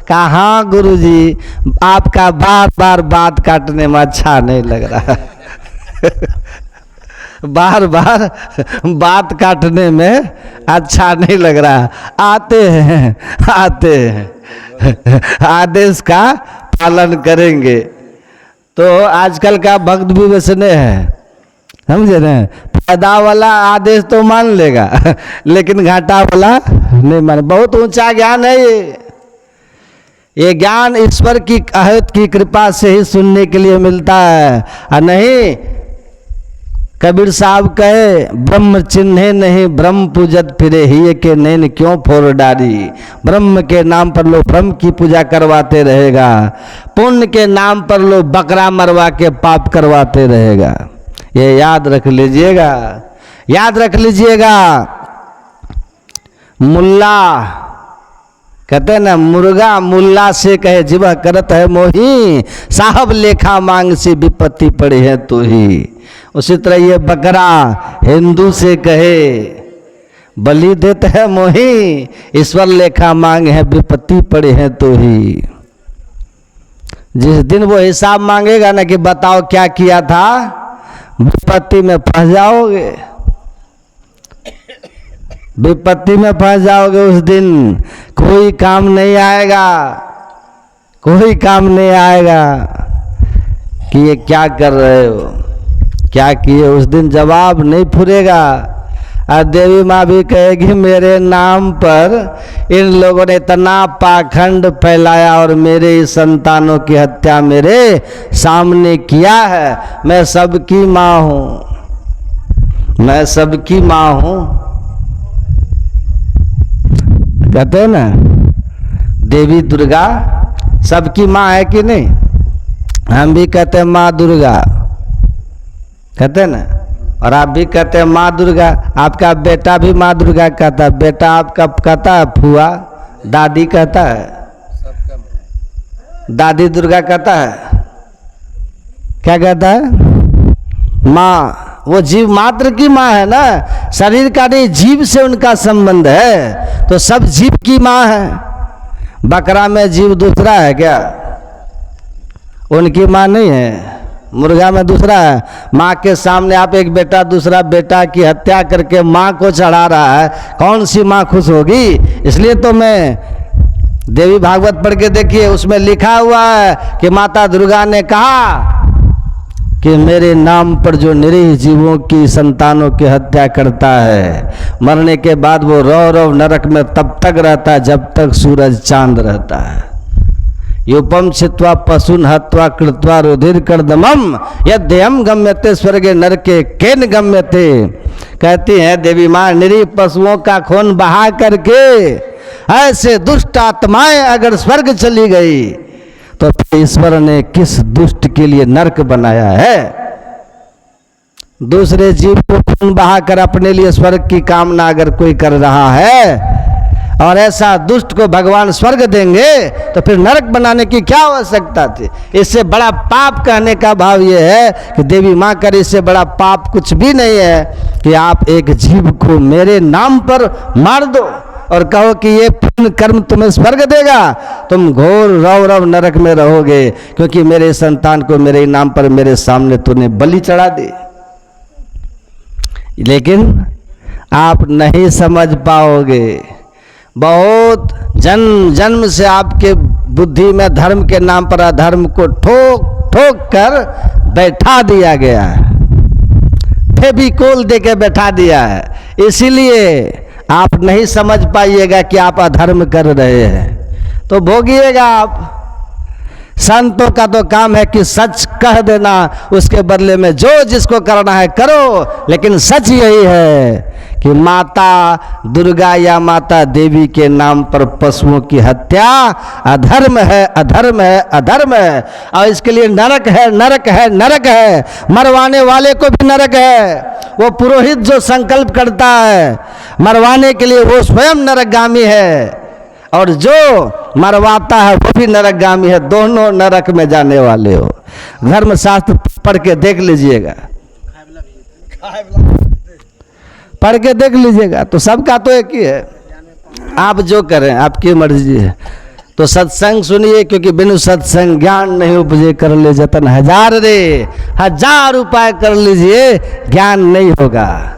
कहा हाँ गुरुजी आपका बार बार बात काटने में अच्छा नहीं लग रहा। बार बार बात काटने में अच्छा नहीं लग रहा। आते हैं आदेश का पालन करेंगे। तो आजकल का भक्त भी वैसने है, समझे ना। फायदा वाला आदेश तो मान लेगा लेकिन घाटा वाला नहीं मान। बहुत ऊंचा ज्ञान है ये ज्ञान ईश्वर की अहत की कृपा से ही सुनने के लिए मिलता है। और नहीं कबीर साहब कहे ब्रह्म चिन्हे नहीं ब्रह्म पूजत फिरे ही के नैन क्यों फोर डारी। ब्रह्म के नाम पर लोग ब्रह्म की पूजा करवाते रहेगा, पुण्य के नाम पर लोग बकरा मरवा के पाप करवाते रहेगा। ये याद रख लीजिएगा, याद रख लीजिएगा। मुल्ला कहते हैं ना, मुर्गा मुल्ला से कहे जिबह करत है मोही, साहब लेखा मांग से विपत्ति पड़ी है तो ही। उसी तरह ये बकरा हिंदू से कहे बलि देते है मोही, ईश्वर लेखा मांग है विपत्ति पड़ी है तो ही। जिस दिन वो हिसाब मांगेगा ना कि बताओ क्या किया था, विपत्ति में फंस जाओगे, विपत्ति में फंस जाओगे। उस दिन कोई काम नहीं आएगा, कोई काम नहीं आएगा कि ये क्या कर रहे हो, क्या किए। उस दिन जवाब नहीं फुरेगा। और देवी माँ भी कहेगी मेरे नाम पर इन लोगों ने इतना पाखंड फैलाया और मेरे संतानों की हत्या मेरे सामने किया है। मैं सबकी माँ हूँ, मैं सबकी माँ हूँ। कहते हैं ना देवी दुर्गा सबकी माँ है कि नहीं। हम भी कहते हैं माँ दुर्गा, कहते हैं ना। और आप भी कहते हैं माँ दुर्गा। आपका बेटा भी माँ दुर्गा कहता है, बेटा आपका कहता है फुआ, दादी कहता है, दादी दुर्गा कहता है, क्या कहता है माँ। वो जीव मात्र की माँ है ना, शरीर का नहीं, जीव से उनका संबंध है। तो सब जीव की माँ है। बकरा में जीव दूसरा है क्या, उनकी माँ नहीं है। मुर्गा में दूसरा है। माँ के सामने आप एक बेटा दूसरा बेटा की हत्या करके माँ को चढ़ा रहा है, कौन सी माँ खुश होगी। इसलिए तो मैं देवी भागवत पढ़ के देखिए, उसमें लिखा हुआ है कि माता दुर्गा ने कहा कि मेरे नाम पर जो निरीह जीवों की संतानों की हत्या करता है, मरने के बाद वो रौ रौ नरक में तब तक रहता है जब तक सूरज चांद रहता है। युपम छित्वा पशुन हत्वा कृत्वा रुधिर कर्दमम यद्यम गम्यते स्वर्गे नरके केन गम्यते। कहती हैं देवी माँ, निरीह पशुओं का खून बहा करके ऐसे दुष्ट आत्माएं अगर स्वर्ग चली गई तो ईश्वर ने किस दुष्ट के लिए नरक बनाया है। दूसरे जीव को खून बहाकर अपने लिए स्वर्ग की कामना अगर कोई कर रहा है और ऐसा दुष्ट को भगवान स्वर्ग देंगे तो फिर नरक बनाने की क्या आवश्यकता थी। इससे बड़ा पाप कहने का भाव ये है कि देवी माँ करे, इससे बड़ा पाप कुछ भी नहीं है कि आप एक जीव को मेरे नाम पर मार दो और कहो कि ये पुण्य कर्म तुम्हें स्वर्ग देगा। तुम घोर रव रव नरक में रहोगे, क्योंकि मेरे संतान को मेरे नाम पर मेरे सामने तूने बलि चढ़ा दी। लेकिन आप नहीं समझ पाओगे, बहुत जन्म जन्म से आपके बुद्धि में धर्म के नाम पर अधर्म को ठोक ठोक कर बैठा दिया गया है, फेविकोल दे के बैठा दिया है। इसीलिए आप नहीं समझ पाइएगा कि आप अधर्म कर रहे हैं, तो भोगिएगा आप। संतों का तो काम है कि सच कह देना, उसके बदले में जो जिसको करना है करो। लेकिन सच यही है कि माता दुर्गा या माता देवी के नाम पर पशुओं की हत्या अधर्म है, अधर्म है, अधर्म है। और इसके लिए नरक है, नरक है, नरक है। मरवाने वाले को भी नरक है। वो पुरोहित जो संकल्प करता है मरवाने के लिए, वो स्वयं नरकगामी है, और जो मरवाता है वो भी नरकगामी है। दोनों नरक में जाने वाले हो। धर्मशास्त्र पढ़ के देख लीजिएगा, पढ़ के देख लीजिएगा, तो सबका तो एक ही है। आप जो करें आपकी मर्जी है। तो सत्संग सुनिए, क्योंकि बिनु सत्संग ज्ञान नहीं उपजे, कर ले जतन हजार रे, 1000 उपाय कर लीजिए, ज्ञान नहीं होगा।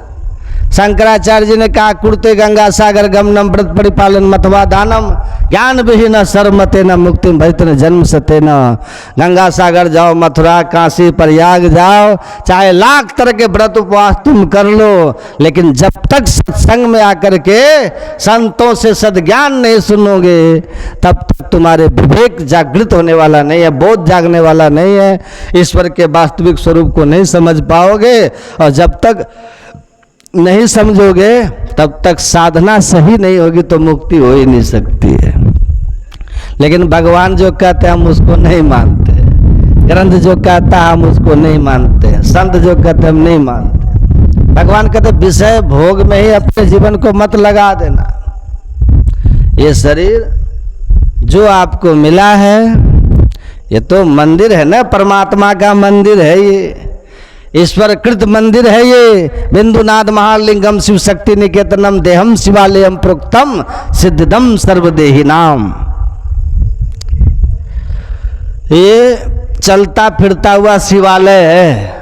शंकराचार्य जी ने कहा, कुर्ते गंगा सागर गमनम व्रत परिपालन मथवा दानम, ज्ञान विहीन सर्वमते न मुक्ति भजत न जन्म सते न। गंगा सागर जाओ, मथुरा काशी प्रयाग जाओ, चाहे लाख तरह के व्रत उपवास तुम कर लो, लेकिन जब तक सत्संग में आकर के संतों से सद्ज्ञान नहीं सुनोगे, तब तक तुम्हारे विवेक जागृत होने वाला नहीं है, बोध जागने वाला नहीं है, ईश्वर के वास्तविक स्वरूप को नहीं समझ पाओगे। और जब तक नहीं समझोगे तब तक साधना सही नहीं होगी, तो मुक्ति हो ही नहीं सकती है। लेकिन भगवान जो कहते हैं हम उसको नहीं मानते, ग्रंथ जो कहता है हम उसको नहीं मानते, संत जो कहते हैं हम नहीं मानते। भगवान कहते विषय भोग में ही अपने जीवन को मत लगा देना। ये शरीर जो आपको मिला है ये तो मंदिर है ना, परमात्मा का मंदिर है, ये ईश्वर कृत मंदिर है। ये बिंदुनाथ महालिंगम शिव शक्ति निकेतनम देहम शिवालयम प्रोक्तम सिद्धदम सर्वदेही नाम। ये चलता फिरता हुआ शिवालय है,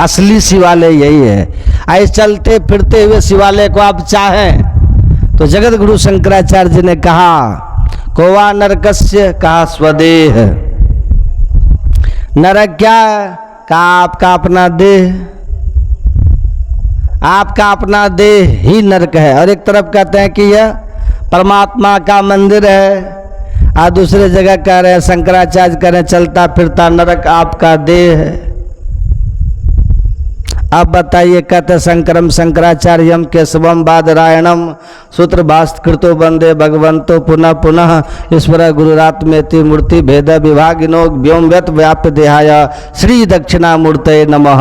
असली शिवालय यही है। ऐसे चलते फिरते हुए शिवालय को आप चाहें तो जगत गुरु शंकराचार्य जी ने कहा, कोवा नरकस्य, कहा स्वदेह। नरक क्या है? कहा आपका अपना देह, आपका अपना देह ही नरक है। और एक तरफ कहते हैं कि यह परमात्मा का मंदिर है, और दूसरे जगह कह रहे हैं, शंकराचार्य कह रहे हैं चलता फिरता नरक आपका देह है। अब बताइए, कहते शंकरम शंकराचार्यम केशवम बादरायणम सूत्र भास्कृतो वंदे भगवंतो पुनः पुनः ईश्वर गुरुरात्मेति मूर्ति भेद विभागिनो व्योम व्यत व्याप्य देहाय श्री दक्षिणामूर्तये नमः।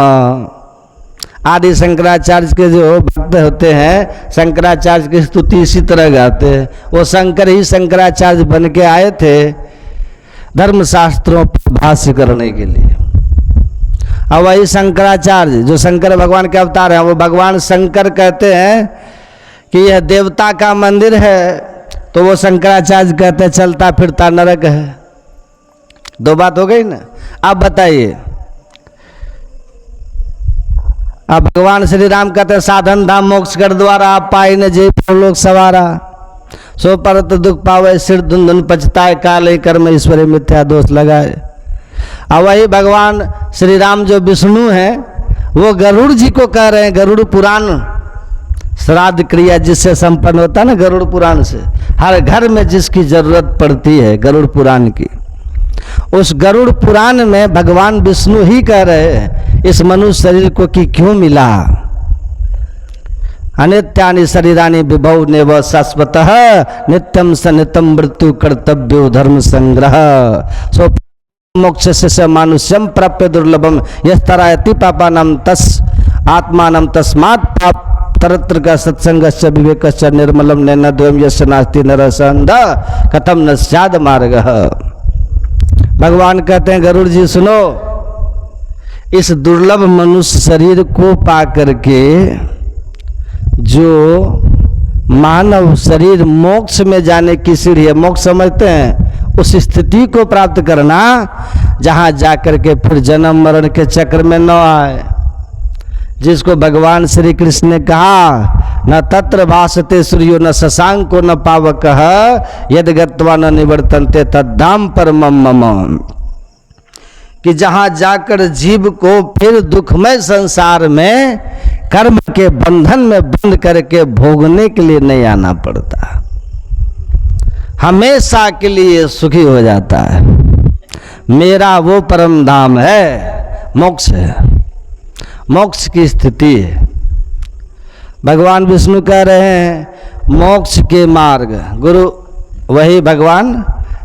आदि शंकराचार्य के जो भक्त होते हैं शंकराचार्य की स्तुति इसी तरह गाते हैं। वो शंकर ही शंकराचार्य बन के आए थे धर्मशास्त्रों पर भाष्य करने के लिए। और वही शंकराचार्य जो शंकर भगवान के अवतार हैं, वो भगवान शंकर कहते हैं कि यह देवता का मंदिर है, तो वो शंकराचार्य कहते हैं चलता फिरता नरक है। दो बात हो गई ना। अब बताइए, अब भगवान श्री राम कहते हैं साधन धाम मोक्ष कर द्वारा आप पाई न जे लोक सवारा, सो परत दुख पावे सिर धुन धुन पछताए, काले कर्म ईश्वरी मिथ्या दोष लगाए। और वही भगवान श्री राम जो विष्णु हैं, वो गरुड़ जी को कह रहे हैं, गरुड़ पुराण श्राद्ध क्रिया जिससे संपन्न होता है ना, गरुड़ पुराण से हर घर में जिसकी जरूरत पड़ती है गरुड़ पुराण की, उस गरुड़ पुराण में भगवान विष्णु ही कह रहे हैं इस मनुष्य शरीर को कि क्यों मिला। अनित्यानि शरीरानि विभव नेव शाश्वतः नित्यम स नित्यम मृत्यु कर्तव्यो धर्म संग्रह, सो मोक्ष से मानुष्यम प्राप्य दुर्लभम यस्तरायति पापानाम तस् आत्मानम तस्मात् तरत्र का सत्संगश्च विवेकश्च निर्मलम नैनद्वयम् यस्य नास्ति नरसंधः कथम न स्याद् मार्गः। भगवान कहते हैं गरुड़ जी सुनो, इस दुर्लभ मनुष्य शरीर को पा करके जो मानव शरीर मोक्ष में जाने की सीढ़ी है, मोक्ष समझते हैं, उस स्थिति को प्राप्त करना जहां जाकर के फिर जन्म मरण के चक्र में न आए, जिसको भगवान श्री कृष्ण ने कहा न तत्र भासते सूर्यो न शशांको न पावकः यद गत्वा न निवर्तन्ते तद्धाम परमं मम, कि जहां जाकर जीव को फिर दुखमय संसार में कर्म के बंधन में बंद करके भोगने के लिए नहीं आना पड़ता, हमेशा के लिए सुखी हो जाता है। मेरा वो परम धाम है, मोक्ष है, मोक्ष की स्थिति है। भगवान विष्णु कह रहे हैं मोक्ष के मार्ग, गुरु वही भगवान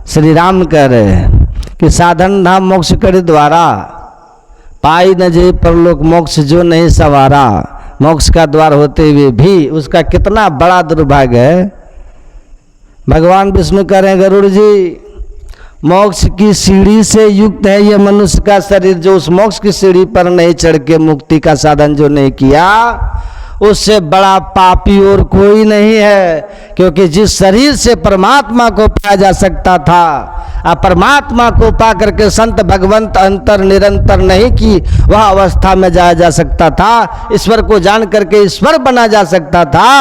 श्री राम कह रहे हैं कि साधन धाम मोक्ष कर द्वारा पाई न जे परलोक मोक्ष जो नहीं सवारा। मोक्ष का द्वार होते हुए भी उसका कितना बड़ा दुर्भाग्य है। भगवान विष्णु कह रहे हैं गरुड़ जी, मोक्ष की सीढ़ी से युक्त है यह मनुष्य का शरीर, जो उस मोक्ष की सीढ़ी पर नहीं चढ़ के मुक्ति का साधन जो नहीं किया, उससे बड़ा पापी और कोई नहीं है। क्योंकि जिस शरीर से परमात्मा को पाया जा सकता था, अब परमात्मा को पा करके संत भगवंत अंतर निरंतर नहीं की वह अवस्था में जाया जा सकता था, ईश्वर को जान करके ईश्वर बना जा सकता था।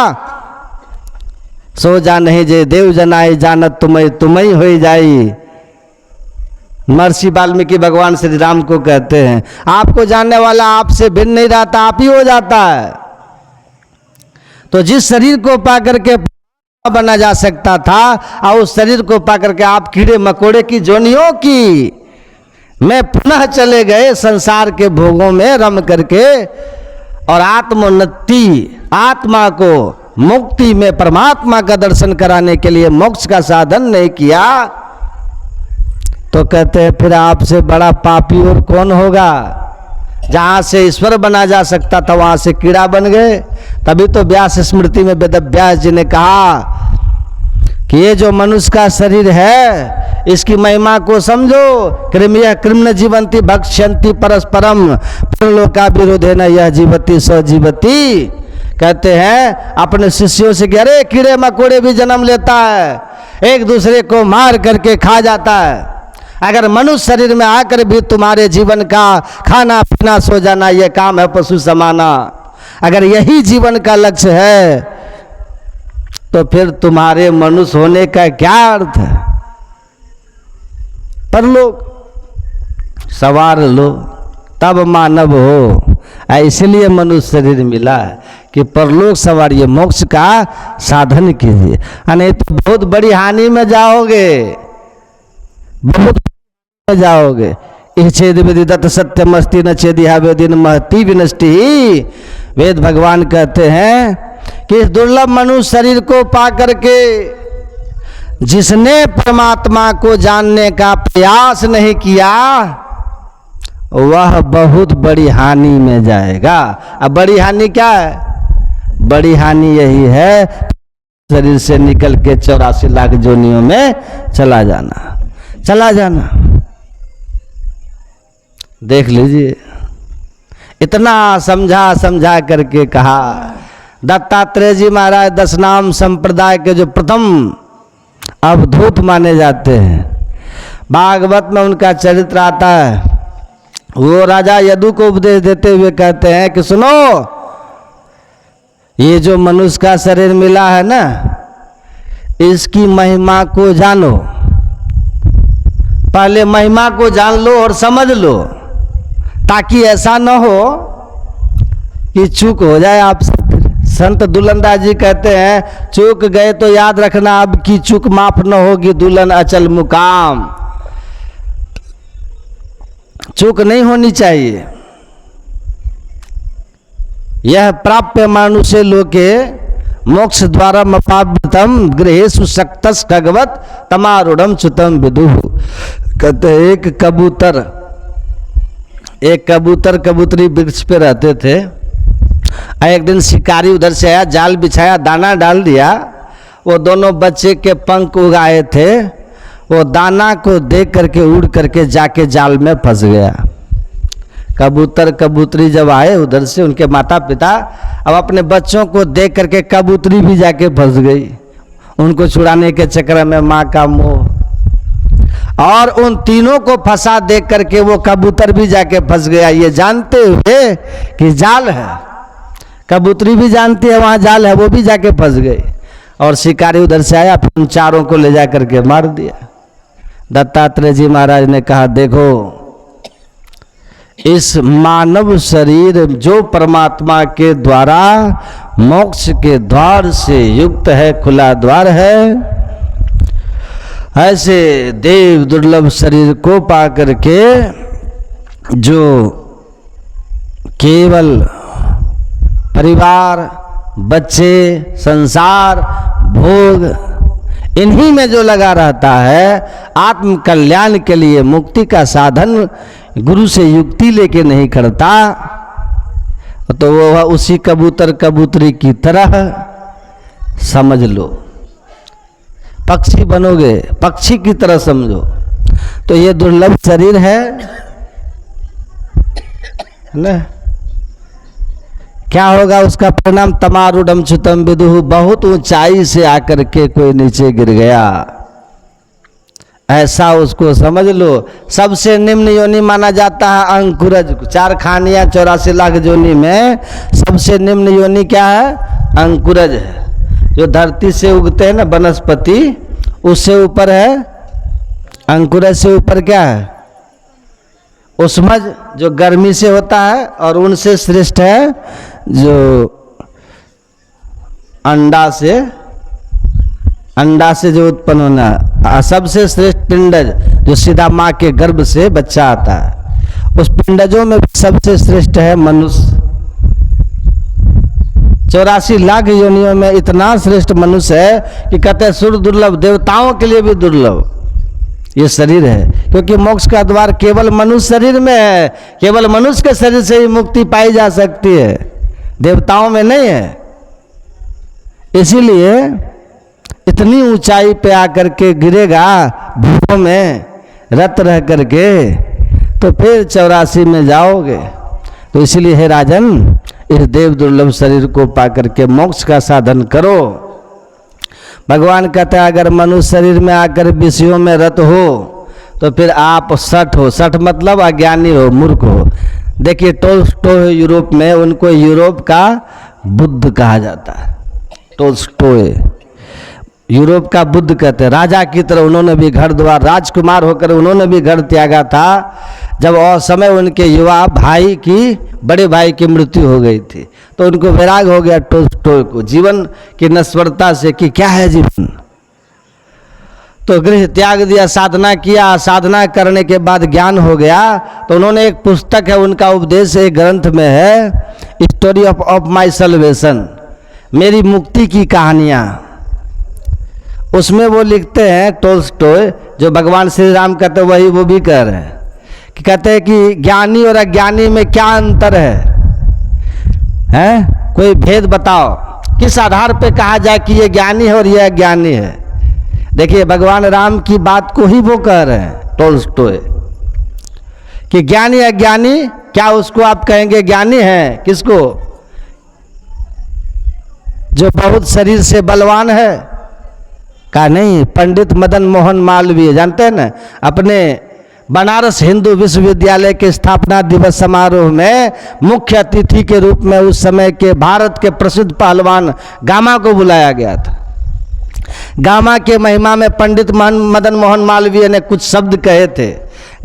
सो जाने जे देव जनाई जानत तुम्हें हो जाई, महर्षि वाल्मीकि भगवान श्री राम को कहते हैं आपको जानने वाला आपसे भिन्न नहीं रहता, आप ही हो जाता है। तो जिस शरीर को पा करके बना जा सकता था, और उस शरीर को पा करके आप कीड़े मकोड़े की जोनियों की में पुनः चले गए संसार के भोगों में रम करके, और आत्मोन्नति आत्मा को मुक्ति में परमात्मा का दर्शन कराने के लिए मोक्ष का साधन नहीं किया, तो कहते हैं फिर आपसे बड़ा पापी और कौन होगा। जहां से ईश्वर बना जा सकता था वहां से कीड़ा बन गए। तभी तो व्यास स्मृति में वेद व्यास जी ने कहा कि ये जो मनुष्य का शरीर है इसकी महिमा को समझो। कृम्य कृम्न जीवंती भक्ष्यंती परस्परम परलोका विरोधेन यह जीवती स जीवती। कहते हैं अपने शिष्यों से कि अरे कीड़े मकोड़े भी जन्म लेता है, एक दूसरे को मार करके खा जाता है। अगर मनुष्य शरीर में आकर भी तुम्हारे जीवन का खाना पीना सो जाना यह काम है पशु समाना, अगर यही जीवन का लक्ष्य है तो फिर तुम्हारे मनुष्य होने का क्या अर्थ है। परलोक सवार लो तब मानव हो, इसलिए मनुष्य शरीर मिला है कि परलोक सवारिये, मोक्ष का साधन कीजिए, नहीं तो बहुत बड़ी हानि में जाओगे, बहुत जाओगे। इच्छेद विदित सत्यमस्ति न छेदिहा वेदिन महति विनष्टि। वेद भगवान कहते हैं कि इस दुर्लभ मनुष्य शरीर को पा करके जिसने परमात्मा को जानने का प्रयास नहीं किया वह बहुत बड़ी हानि में जाएगा। अब बड़ी हानि क्या है? बड़ी हानि यही है शरीर से निकल के 84 लाख जोनियों में चला जाना। देख लीजिए, इतना समझा करके कहा। दत्तात्रेय जी महाराज 10 नाम संप्रदाय के जो प्रथम अवधूत माने जाते हैं, भागवत में उनका चरित्र आता है। वो राजा यदु को उपदेश देते हुए कहते हैं कि सुनो, ये जो मनुष्य का शरीर मिला है ना, इसकी महिमा को जानो। पहले महिमा को जान लो और समझ लो, ताकि ऐसा न हो कि चूक हो जाए आपसे। संत दुल्हनदास जी कहते हैं चूक गए तो याद रखना अब की चूक माफ न होगी दुल्हन अचल मुकाम। चूक नहीं होनी चाहिए। यह प्राप्य मानुषे लोके मोक्ष द्वारा मपाव्यतम गृहेषु शक्तस खगवत तमारूढ़म च्युतम विदुः। कहते एक कबूतर कबूतरी वृक्ष पे रहते थे एक दिन शिकारी उधर से आया, जाल बिछाया, दाना डाल दिया। वो दोनों बच्चे के पंख उगाए थे, वो दाना को देख करके उड़ करके जाके जाल में फंस गया। कबूतर कबूतरी जब आए उधर से, उनके माता पिता, अब अपने बच्चों को देख करके कबूतरी भी जाके फंस गई। उनको छुड़ाने के चक्कर में माँ का मोह, और उन तीनों को फंसा देख करके वो कबूतर भी जाके फंस गया, ये जानते हुए कि जाल है। कबूतरी भी जानती है वहाँ जाल है, वो भी जाके फंस गई। और शिकारी उधर से आया, फिर उन चारों को ले जा करके मार दिया। दत्तात्रेय जी महाराज ने कहा, देखो इस मानव शरीर जो परमात्मा के द्वारा मोक्ष के द्वार से युक्त है, खुला द्वार है, ऐसे देव दुर्लभ शरीर को पा करके जो केवल परिवार, बच्चे, संसार, भोग, इन्हीं में जो लगा रहता है, आत्म कल्याण के लिए मुक्ति का साधन गुरु से युक्ति लेके नहीं करता, तो वो उसी कबूतर कबूतरी की तरह समझ लो, पक्षी बनोगे, पक्षी की तरह समझो। तो ये दुर्लभ शरीर है ना, क्या होगा उसका परिणाम? तमारूढ़ च्युतम विदुः, बहुत ऊंचाई से आकर के कोई नीचे गिर गया, ऐसा उसको समझ लो। सबसे निम्न योनि माना जाता है अंकुरज। 4 खानिया 84 लाख योनि में सबसे निम्न योनि क्या है? अंकुरज है। जो धरती से उगते हैं ना वनस्पति, उससे ऊपर है अंकुरज से ऊपर क्या है? उष्मज, जो गर्मी से होता है, और उनसे श्रेष्ठ है जो अंडा से जो उत्पन्न होना, सबसे श्रेष्ठ पिंडज, जो सीधा माँ के गर्भ से बच्चा आता है। उस पिंडजों में सबसे श्रेष्ठ है मनुष्य। 84 लाख योनियों में इतना श्रेष्ठ मनुष्य है कि कहते हैं सुर दुर्लभ, देवताओं के लिए भी दुर्लभ ये शरीर है, क्योंकि मोक्ष का द्वार केवल मनुष्य शरीर में है। केवल मनुष्य के शरीर से ही मुक्ति पाई जा सकती है, देवताओं में नहीं है। इसीलिए इतनी ऊंचाई पे आकर के गिरेगा भूखों में रत रह करके, तो फिर 84 में जाओगे। तो इसलिए हे राजन, इस देव दुर्लभ शरीर को पाकर के मोक्ष का साधन करो। भगवान कहते हैं अगर मनुष्य शरीर में आकर विषयों में रत हो तो फिर आप सठ हो। सठ मतलब अज्ञानी हो, मूर्ख हो। देखिए टोल्स्टॉय यूरोप में, उनको यूरोप का बुद्ध कहा जाता है। टोल्स्टॉय यूरोप का बुद्ध कहते हैं। राजा की तरह उन्होंने भी घर द्वार, राजकुमार होकर उन्होंने भी घर त्यागा था जब असमय उनके युवा भाई की, बड़े भाई की मृत्यु हो गई थी। तो उनको वैराग हो गया टोल्स्टॉय को जीवन की नश्वरता से कि क्या है जीवन। तो गृह त्याग दिया, साधना किया। साधना करने के बाद ज्ञान हो गया। तो उन्होंने एक पुस्तक है, उनका उपदेश एक ग्रंथ में है, स्टोरी ऑफ माई सल्वेशन, मेरी मुक्ति की कहानियाँ। उसमें वो लिखते हैं टोल्स्टॉय, जो भगवान श्री राम कहते वही वो भी कह रहे हैं, कि कहते हैं कि ज्ञानी और अज्ञानी में क्या अंतर है? कोई भेद बताओ, किस आधार पे कहा जाए कि ये ज्ञानी है और ये अज्ञानी है। देखिए भगवान राम की बात को ही वो कह रहे हैं टोल्स्टॉय, कि ज्ञानी अज्ञानी, क्या उसको आप कहेंगे ज्ञानी है? किसको? जो बहुत शरीर से बलवान है? का नहीं। पंडित मदन मोहन मालवीय, जानते हैं ना, अपने बनारस हिंदू विश्वविद्यालय के स्थापना दिवस समारोह में मुख्य अतिथि के रूप में उस समय के भारत के प्रसिद्ध पहलवान गामा को बुलाया गया था। गामा के महिमा में पंडित मदन मोहन मालवीय ने कुछ शब्द कहे थे।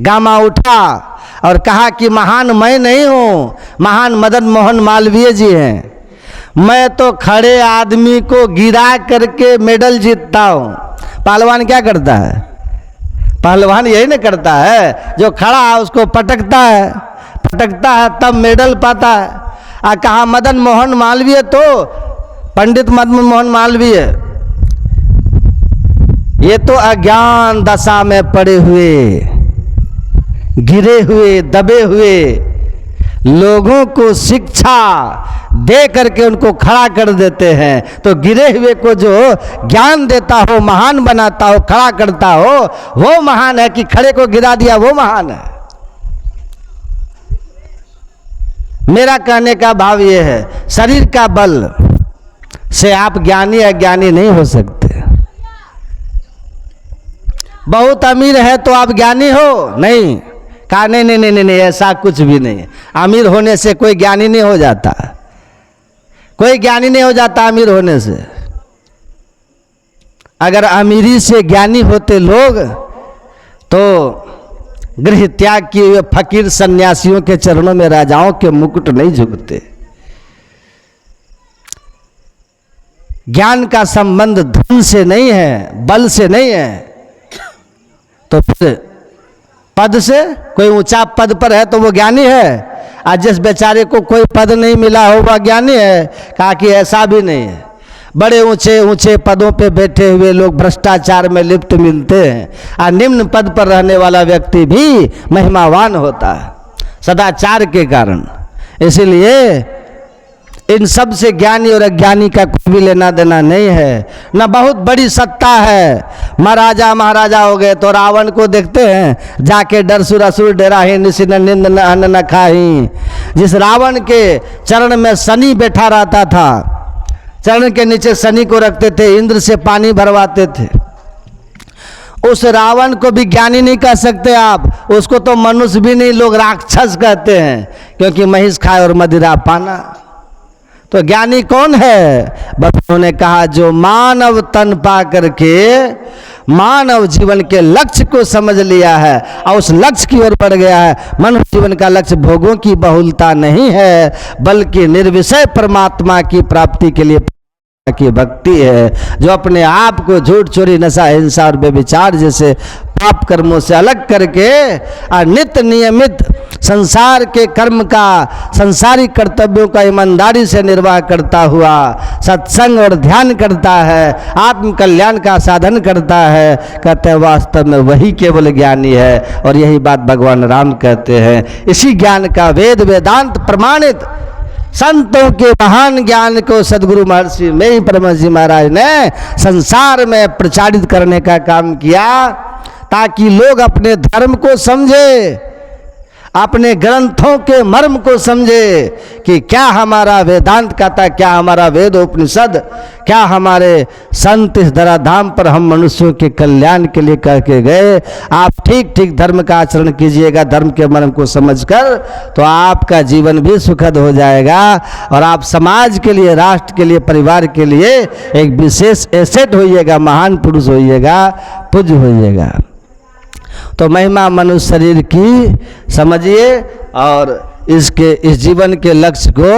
गामा उठा और कहा कि महान मैं नहीं हूँ, महान मदन मोहन मालवीय जी हैं। मैं तो खड़े आदमी को गिरा करके मेडल जीतता हूँ। पहलवान क्या करता है? पहलवान यही ना करता है, जो खड़ा है उसको पटकता है तब मेडल पाता है। कहा मदन मोहन मालवीय, तो पंडित मदन मोहन मालवीय ये तो अज्ञान दशा में पड़े हुए, गिरे हुए, दबे हुए लोगों को शिक्षा दे करके उनको खड़ा कर देते हैं। तो गिरे हुए को जो ज्ञान देता हो, महान बनाता हो, खड़ा करता हो, वो महान है कि खड़े को गिरा दिया वो महान है। मेरा कहने का भाव ये है, शरीर का बल से आप ज्ञानी अज्ञानी नहीं हो सकते। बहुत अमीर है तो आप ज्ञानी हो? नहीं। कहा नहीं नहीं नहीं नहीं, ऐसा कुछ भी नहीं। अमीर होने से कोई ज्ञानी नहीं हो जाता, कोई ज्ञानी नहीं हो जाता अमीर होने से। अगर अमीरी से ज्ञानी होते लोग तो गृह त्याग किए हुए फकीर सन्यासियों के चरणों में राजाओं के मुकुट नहीं झुकते। ज्ञान का संबंध धन से नहीं है, बल से नहीं है, तो फिर पद से। कोई ऊंचा पद पर है तो वो ज्ञानी है, आज जिस बेचारे को कोई पद नहीं मिला हो वह ज्ञानी है? कहा कि ऐसा भी नहीं है। बड़े ऊंचे ऊंचे पदों पे बैठे हुए लोग भ्रष्टाचार में लिप्त मिलते हैं, और निम्न पद पर रहने वाला व्यक्ति भी महिमावान होता है सदाचार के कारण। इसलिए इन सब से ज्ञानी और अज्ञानी का कुछ भी लेना देना नहीं है। न बहुत बड़ी सत्ता है, महाराजा महाराजा हो गए तो रावण को देखते हैं जाके डर सुर असुर डराही निसी न निंद न अन्न न खाही। जिस रावण के चरण में शनि बैठा रहता था, चरण के नीचे शनि को रखते थे, इंद्र से पानी भरवाते थे, उस रावण को भी ज्ञानी नहीं कह सकते आप। उसको तो मनुष्य भी नहीं, लोग राक्षस कहते हैं, क्योंकि महिष खाए और मदिरा पाना। तो ज्ञानी कौन है? बस उन्होंने कहा जो मानव तन पा करके मानव जीवन के लक्ष्य को समझ लिया है और उस लक्ष्य की ओर बढ़ गया है। मनुष्य जीवन का लक्ष्य भोगों की बहुलता नहीं है, बल्कि निर्विषय परमात्मा की प्राप्ति के लिए की भक्ति है। जो अपने आप को झूठ चोरी नशा हिंसा और व्यभिचार जैसे पाप कर्मों से अलग करके और नित्य नियमित संसार के कर्म का, संसारिक कर्तव्यों का ईमानदारी से निर्वाह करता हुआ सत्संग और ध्यान करता है, आत्म कल्याण का साधन करता है, कहते हैं वास्तव में वही केवल ज्ञानी है। और यही बात भगवान राम कहते हैं। इसी ज्ञान का वेद वेदांत प्रमाणित संतों के महान ज्ञान को सदगुरु महर्षि में परमहंस जी महाराज ने संसार में प्रचारित करने का काम किया, ताकि लोग अपने धर्म को समझे, अपने ग्रंथों के मर्म को समझे कि क्या हमारा वेदांत कहता, क्या हमारा वेद उपनिषद, क्या हमारे संत इस धराधाम पर हम मनुष्यों के कल्याण के लिए कह के गए। आप ठीक ठीक धर्म का आचरण कीजिएगा धर्म के मर्म को समझकर, तो आपका जीवन भी सुखद हो जाएगा और आप समाज के लिए, राष्ट्र के लिए, परिवार के लिए एक विशेष एसेट होइएगा, महान पुरुष होइएगा, पूज्य होइएगा। तो महिमा मनुष्य शरीर की समझिए और इस जीवन के लक्ष्य को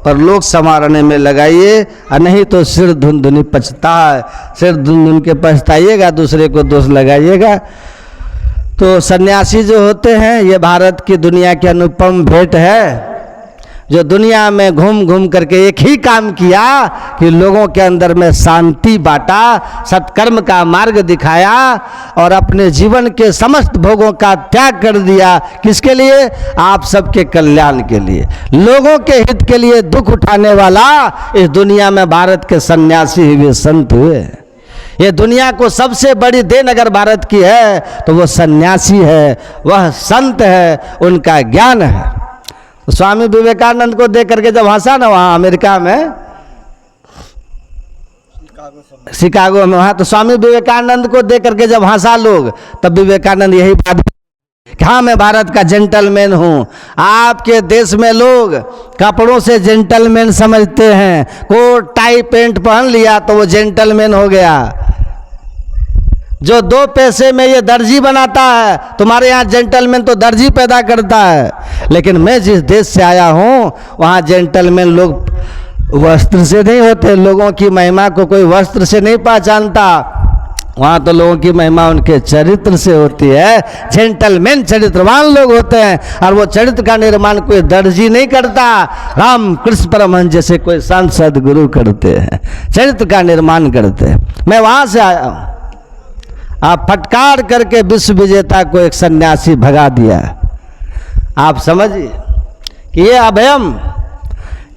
परलोक संवारने में लगाइए, और नहीं तो सिर धुन धुनी पछता है, सिर धुन धुन के पछताइएगा, दूसरे को दोष लगाइएगा। तो सन्यासी जो होते हैं ये भारत की दुनिया की अनुपम भेंट है, जो दुनिया में घूम घूम करके एक ही काम किया कि लोगों के अंदर में शांति बांटा, सत्कर्म का मार्ग दिखाया और अपने जीवन के समस्त भोगों का त्याग कर दिया। किसके लिए? आप सबके कल्याण के लिए, लोगों के हित के लिए दुख उठाने वाला इस दुनिया में भारत के सन्यासी हुए, संत हुए। ये दुनिया को सबसे बड़ी देन अगर भारत की है तो वो सन्यासी है, वह संत है, उनका ज्ञान है। स्वामी विवेकानंद को देख करके जब हंसा ना वहाँ अमेरिका में, शिकागो में, वहाँ तो स्वामी विवेकानंद को देख करके जब हंसा लोग, तब विवेकानंद यही बात कि हाँ मैं भारत का जेंटलमैन हूँ। आपके देश में लोग कपड़ों से जेंटलमैन समझते हैं, कोट टाई पैंट पहन लिया तो वो जेंटलमैन हो गया। जो 2 पैसे में ये दर्जी बनाता है, तुम्हारे यहाँ जेंटलमैन तो दर्जी पैदा करता है। लेकिन मैं जिस देश से आया हूँ वहाँ जेंटलमैन लोग वस्त्र से नहीं होते, लोगों की महिमा को कोई वस्त्र से नहीं पहचानता, वहाँ तो लोगों की महिमा उनके चरित्र से होती है। जेंटलमैन चरित्रवान लोग होते हैं, और वो चरित्र का निर्माण कोई दर्जी नहीं करता, राम कृष्ण परमहंस जैसे कोई संत सदगुरु करते हैं, चरित्र का निर्माण करते हैं। मैं वहाँ से आया हूँ। आप फटकार करके विश्व विजेता को एक सन्यासी भगा दिया। आप समझिए कि ये अभयम,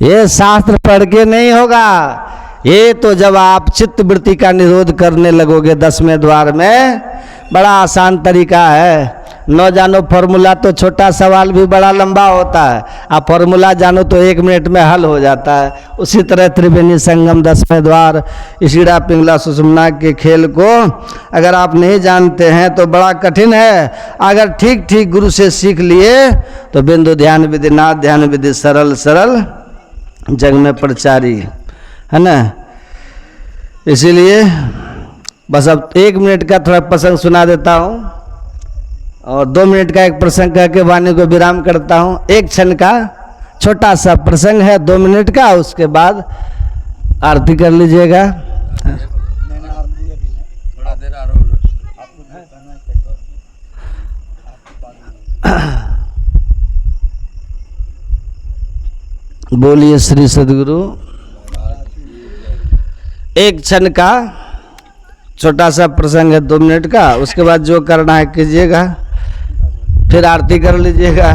ये शास्त्र पढ़ के नहीं होगा। ये तो जब आप चित्त वृत्ति का निरोध करने लगोगे 10वें द्वार में, बड़ा आसान तरीका है। न जानो फॉर्मूला तो छोटा सवाल भी बड़ा लंबा होता है, आप फॉर्मूला जानो तो 1 मिनट में हल हो जाता है। उसी तरह त्रिवेणी संगम 10वें द्वार इसीड़ा पिंगला सुषुम्ना के खेल को अगर आप नहीं जानते हैं तो बड़ा कठिन है। अगर ठीक ठीक गुरु से सीख लिए तो बिंदु ध्यान विधि, नाद ध्यान विधि, सरल सरल जग में प्रचारी है ना। इसीलिए बस अब 1 मिनट का थोड़ा प्रसंग सुना देता हूँ और 2 मिनट का एक प्रसंग कह के वाणी को विराम करता हूँ। 1 क्षण का छोटा सा प्रसंग है 2 मिनट का, उसके बाद आरती कर लीजिएगा। बोलिए श्री सद्गुरु। 1 क्षण का छोटा सा प्रसंग है 2 मिनट का, उसके बाद जो करना है कीजिएगा, फिर आरती कर लीजिएगा।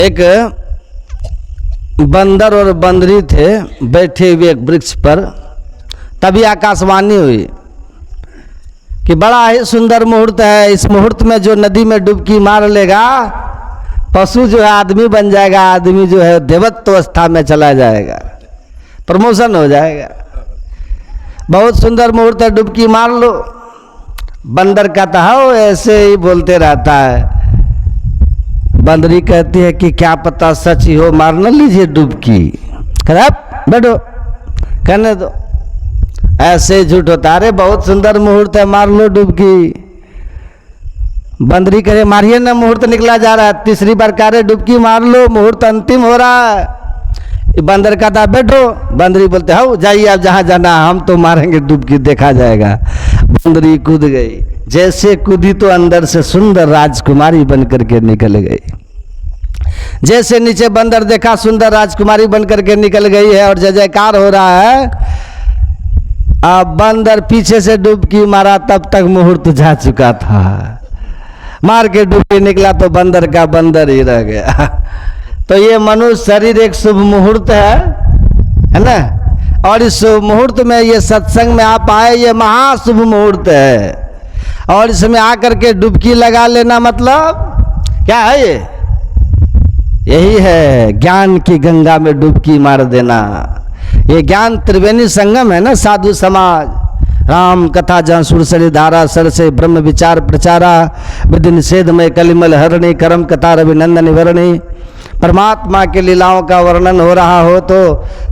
एक बंदर और बंदरी थे बैठे हुए एक वृक्ष पर, तभी आकाशवाणी हुई कि बड़ा ही सुंदर मुहूर्त है, इस मुहूर्त में जो नदी में डुबकी मार लेगा पशु जो है आदमी बन जाएगा, आदमी जो है देवत्व अवस्था में चला जाएगा, प्रमोशन हो जाएगा। बहुत सुंदर मुहूर्त है, डुबकी मार लो। बंदर कहता है ऐसे ही बोलते रहता है। बंदरी कहती है कि क्या पता सच ही हो, मार न लीजिए डुबकी। खराब बैठो, कहने दो, ऐसे ही झूठ होता। अरे बहुत सुंदर मुहूर्त है, मार लो डुबकी। बंदरी कहे मारिए ना, मुहूर्त निकला जा रहा है। तीसरी बार कह रहे डुबकी मार लो, मुहूर्त अंतिम हो रहा है। बंदर कहता बैठो। बंदरी बोलते हो जाइए आप जहाँ जाना, हम तो मारेंगे डुबकी, देखा जाएगा। बंदरी कूद गई, जैसे कूदी तो अंदर से सुंदर राजकुमारी बन करके निकल गई। जैसे नीचे बंदर देखा सुंदर राजकुमारी बन करके निकल गई है और जय जयकार हो रहा है। अब बंदर पीछे से डुबकी मारा, तब तक मुहूर्त जा चुका था। मार के डुबकी निकला तो बंदर का बंदर ही रह गया। तो ये मनुष्य शरीर एक शुभ मुहूर्त है ना, और इस मुहूर्त में ये सत्संग में आप आए, ये महाशुभ मुहूर्त है। और इसमें आकर के डुबकी लगा लेना मतलब क्या है? ये यही है ज्ञान की गंगा में डुबकी मार देना। ये ज्ञान त्रिवेणी संगम है ना, साधु समाज राम कथा जहाँ सुरसरी धारा सर से ब्रह्म विचार प्रचारा, विधि निषेध में कलिमल हरणी, करम कथा रविनंदन विवरणी। परमात्मा के लीलाओं का वर्णन हो रहा हो तो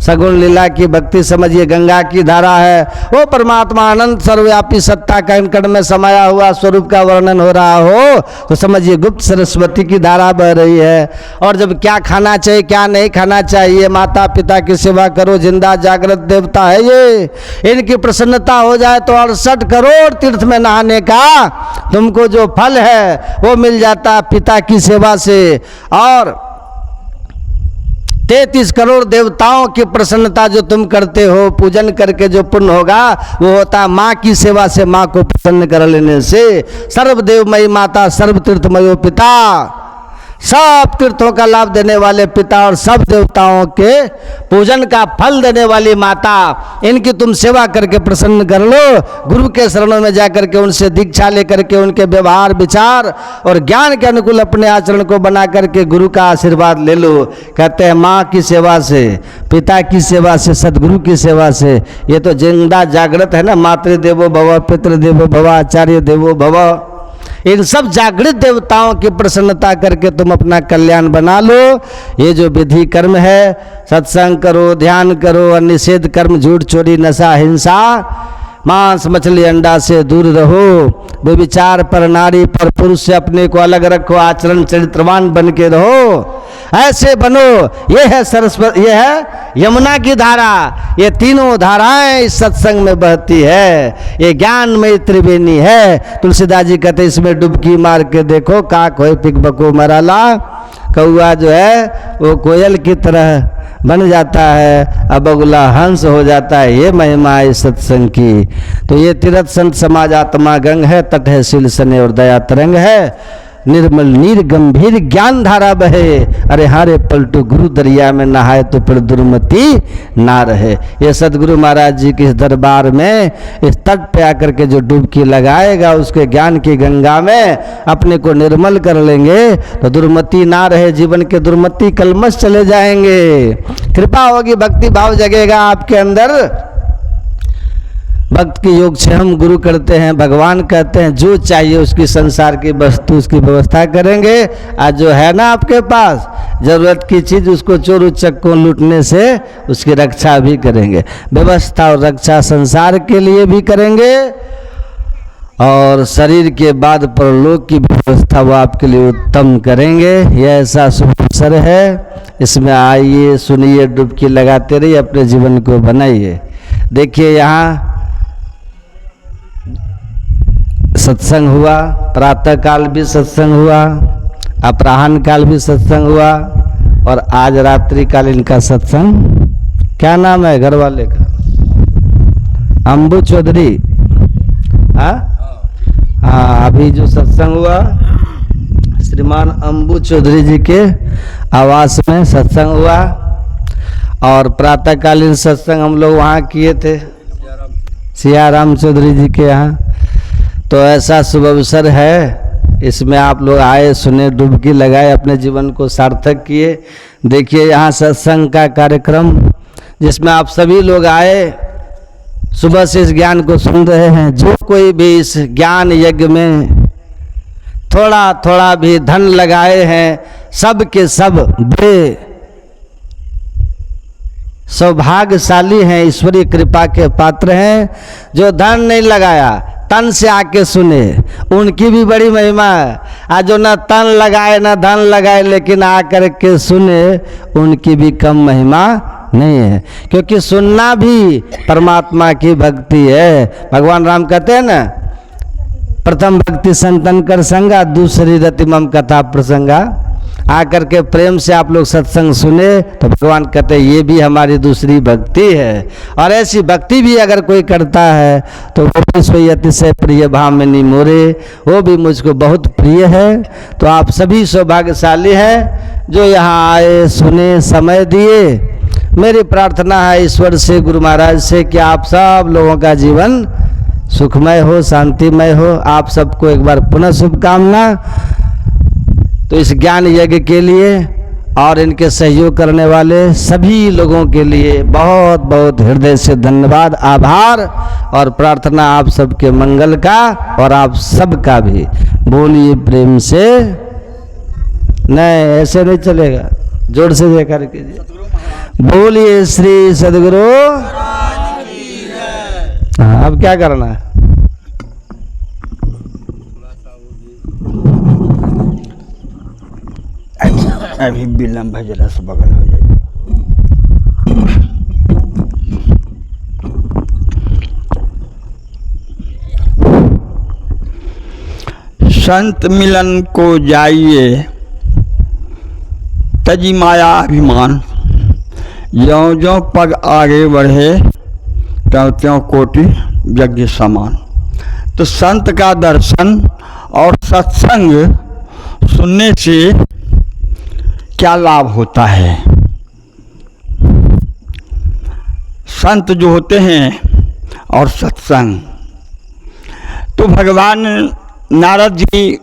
सगुण लीला की भक्ति समझिए गंगा की धारा है। वो परमात्मा अनंत सर्वव्यापी सत्ता का कण में समाया हुआ स्वरूप का वर्णन हो रहा हो तो समझिए गुप्त सरस्वती की धारा बह रही है। और जब क्या खाना चाहिए क्या नहीं खाना चाहिए, माता पिता की सेवा करो, जिंदा जागृत देवता है ये, इनकी प्रसन्नता हो जाए तो 68 करोड़ तीर्थ में नहाने का तुमको जो फल है वो मिल जाता पिता की सेवा से। और 33 करोड़ देवताओं की प्रसन्नता जो तुम करते हो, पूजन करके जो पुण्य होगा वो होता माँ की सेवा से, माँ को प्रसन्न कर लेने से। सर्वदेवमयी माता सर्वतीर्थमयो पिता, सब तीर्थों का लाभ देने वाले पिता और सब देवताओं के पूजन का फल देने वाली माता, इनकी तुम सेवा करके प्रसन्न कर लो। गुरु के शरणों में जाकर के उनसे दीक्षा लेकर के उनके व्यवहार विचार और ज्ञान के अनुकूल अपने आचरण को बना करके गुरु का आशीर्वाद ले लो। कहते हैं माँ की सेवा से, पिता की सेवा से, सदगुरु की सेवा से। ये तो जिंदा जागृत है ना, मातृदेवो भव, पितृदेवो भव, आचार्य देवो भव। इन सब जागृत देवताओं की प्रसन्नता करके तुम अपना कल्याण बना लो। ये जो विधि कर्म है, सत्संग करो, ध्यान करो, और निषेध कर्म झूठ चोरी नशा हिंसा मांस मछली अंडा से दूर रहो। व्यभिचार पर, नारी पर, पुरुष से अपने को अलग रखो, आचरण चरित्रवान बन के रहो, ऐसे बनो। ये है सरस्वती, ये है यमुना की धारा। ये तीनों धाराएं इस सत्संग में बहती है। ये ज्ञान में त्रिवेणी है। तुलसीदास जी कहते इसमें डुबकी मार के देखो, काक होए पिक बको मराला, कौआ जो है वो कोयल की तरह बन जाता है, अब बगुला हंस हो जाता है। ये महिमा है सत्संग की। तो ये तीर्थ संत समाज आत्मा गंग है, तट है शील सने और दया तरंग है। निर्मल नीर गंभीर ज्ञान धारा बहे, अरे हारे पलटू गुरु दरिया में नहाए तो फिर दुर्मति ना रहे। ये सदगुरु महाराज जी के इस दरबार में इस तट पे आकर के जो डुबकी लगाएगा उसके ज्ञान की गंगा में अपने को निर्मल कर लेंगे तो दुर्मति ना रहे, जीवन के दुर्मति कलमश चले जाएंगे। कृपा होगी, भक्ति भाव जगेगा आपके अंदर। भक्त की योग से हम गुरु करते हैं, भगवान कहते हैं जो चाहिए उसकी संसार की वस्तु उसकी व्यवस्था करेंगे। आज जो है ना आपके पास जरूरत की चीज उसको चोर उचक्कों लूटने से उसकी रक्षा भी करेंगे। व्यवस्था और रक्षा संसार के लिए भी करेंगे और शरीर के बाद परलोक की व्यवस्था वो आपके लिए उत्तम करेंगे। यह ऐसा शुभ अवसर है, इसमें आइए, सुनिए, डुबकी लगाते रहिए, अपने जीवन को बनाइए। देखिए यहाँ सत्संग हुआ, प्रातः काल भी सत्संग हुआ, अपराह्न काल भी सत्संग हुआ और आज रात्रि काल इनका सत्संग। क्या नाम है घर वाले का? अंबू चौधरी। हाँ, अभी जो सत्संग हुआ श्रीमान अंबू चौधरी जी के आवास में सत्संग हुआ और प्रातःकालीन सत्संग हम लोग वहाँ किए थे सियाराम चौधरी जी के यहाँ। तो ऐसा शुभ अवसर है, इसमें आप लोग आए, सुने, डुबकी लगाए, अपने जीवन को सार्थक किए। देखिए यहाँ सत्संग का कार्यक्रम जिसमें आप सभी लोग आए, सुबह से इस ज्ञान को सुन रहे हैं। जो कोई भी इस ज्ञान यज्ञ में थोड़ा थोड़ा भी धन लगाए हैं, सब के सब बड़े सौभाग्यशाली हैं, ईश्वरीय कृपा के पात्र हैं। जो धन नहीं लगाया, तन से आके सुने, उनकी भी बड़ी महिमा है। आज जो ना तन लगाए ना धन लगाए लेकिन आकर के सुने, उनकी भी कम महिमा नहीं है, क्योंकि सुनना भी परमात्मा की भक्ति है। भगवान राम कहते हैं ना, प्रथम भक्ति संतन कर संगा, दूसरी रति मम कथा प्रसंगा। आकर के प्रेम से आप लोग सत्संग सुने तो भगवान कहते हैं ये भी हमारी दूसरी भक्ति है। और ऐसी भक्ति भी अगर कोई करता है तो वो भी सोयति से प्रिय भाव में निमोरे, वो भी मुझको बहुत प्रिय है। तो आप सभी सौभाग्यशाली हैं जो यहाँ आए, सुने, समय दिए। मेरी प्रार्थना है ईश्वर से, गुरु महाराज से कि आप सब लोगों का जीवन सुखमय हो, शांतिमय हो। आप सबको एक बार पुनः शुभकामना। तो इस ज्ञान यज्ञ के लिए और इनके सहयोग करने वाले सभी लोगों के लिए बहुत बहुत हृदय से धन्यवाद, आभार और प्रार्थना आप सबके मंगल का और आप सबका भी। बोलिए प्रेम से। नहीं, ऐसे नहीं चलेगा, जोर से जयकार कीजिए। बोलिए श्री सद्गुरु। हाँ, अब क्या करना है? अभी विलम्ब है, जरा से बगल हो जाएगी। संत मिलन को जाइए, तजी माया अभिमान, ज्यों ज्यों पग आगे बढ़े त्यों त्यों कोटि यज्ञ समान। तो संत का दर्शन और सत्संग सुनने से क्या लाभ होता है? संत जो होते हैं और सत्संग, तो भगवान नारद जी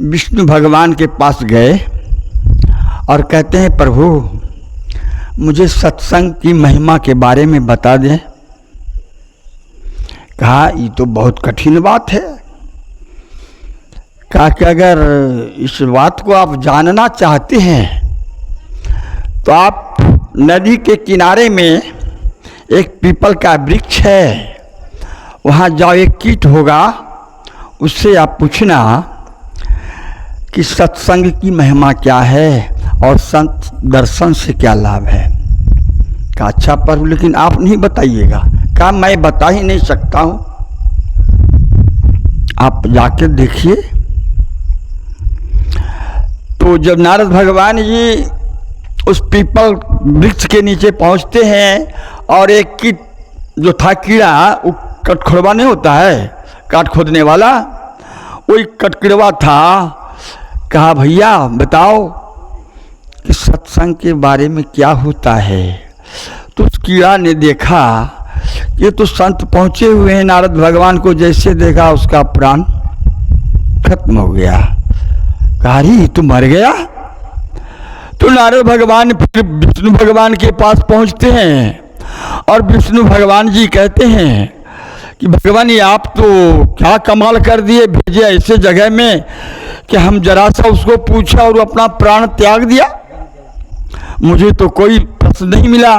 विष्णु भगवान के पास गए और कहते हैं प्रभु मुझे सत्संग की महिमा के बारे में बता दें। कहा ये तो बहुत कठिन बात है। कहा कि अगर इस बात को आप जानना चाहते हैं तो आप नदी के किनारे में एक पीपल का वृक्ष है, वहाँ जाओ, एक कीट होगा, उससे आप पूछना कि सत्संग की महिमा क्या है और संत दर्शन से क्या लाभ है। कहा अच्छा प्रभु, लेकिन आप नहीं बताइएगा। कहा मैं बता ही नहीं सकता हूँ, आप जाके देखिए। तो जब नारद भगवान जी उस पीपल वृक्ष के नीचे पहुंचते हैं और एक कीट जो था, कीड़ा, वो कटखोड़वा नहीं होता है, काट खोदने वाला, वही कटकिड़वा था। कहा भैया बताओ कि सत्संग के बारे में क्या होता है। तो उस कीड़ा ने देखा ये तो संत पहुंचे हुए हैं, नारद भगवान को जैसे देखा उसका प्राण खत्म हो गया। कहा अरे तू मर गया। तो नारद भगवान फिर विष्णु भगवान के पास पहुंचते हैं और विष्णु भगवान जी कहते हैं कि भगवान ये आप तो क्या कमाल कर दिए, भेजे ऐसे जगह में कि हम जरा सा उसको पूछा और अपना प्राण त्याग दिया। मुझे तो कोई प्रश्न नहीं मिला।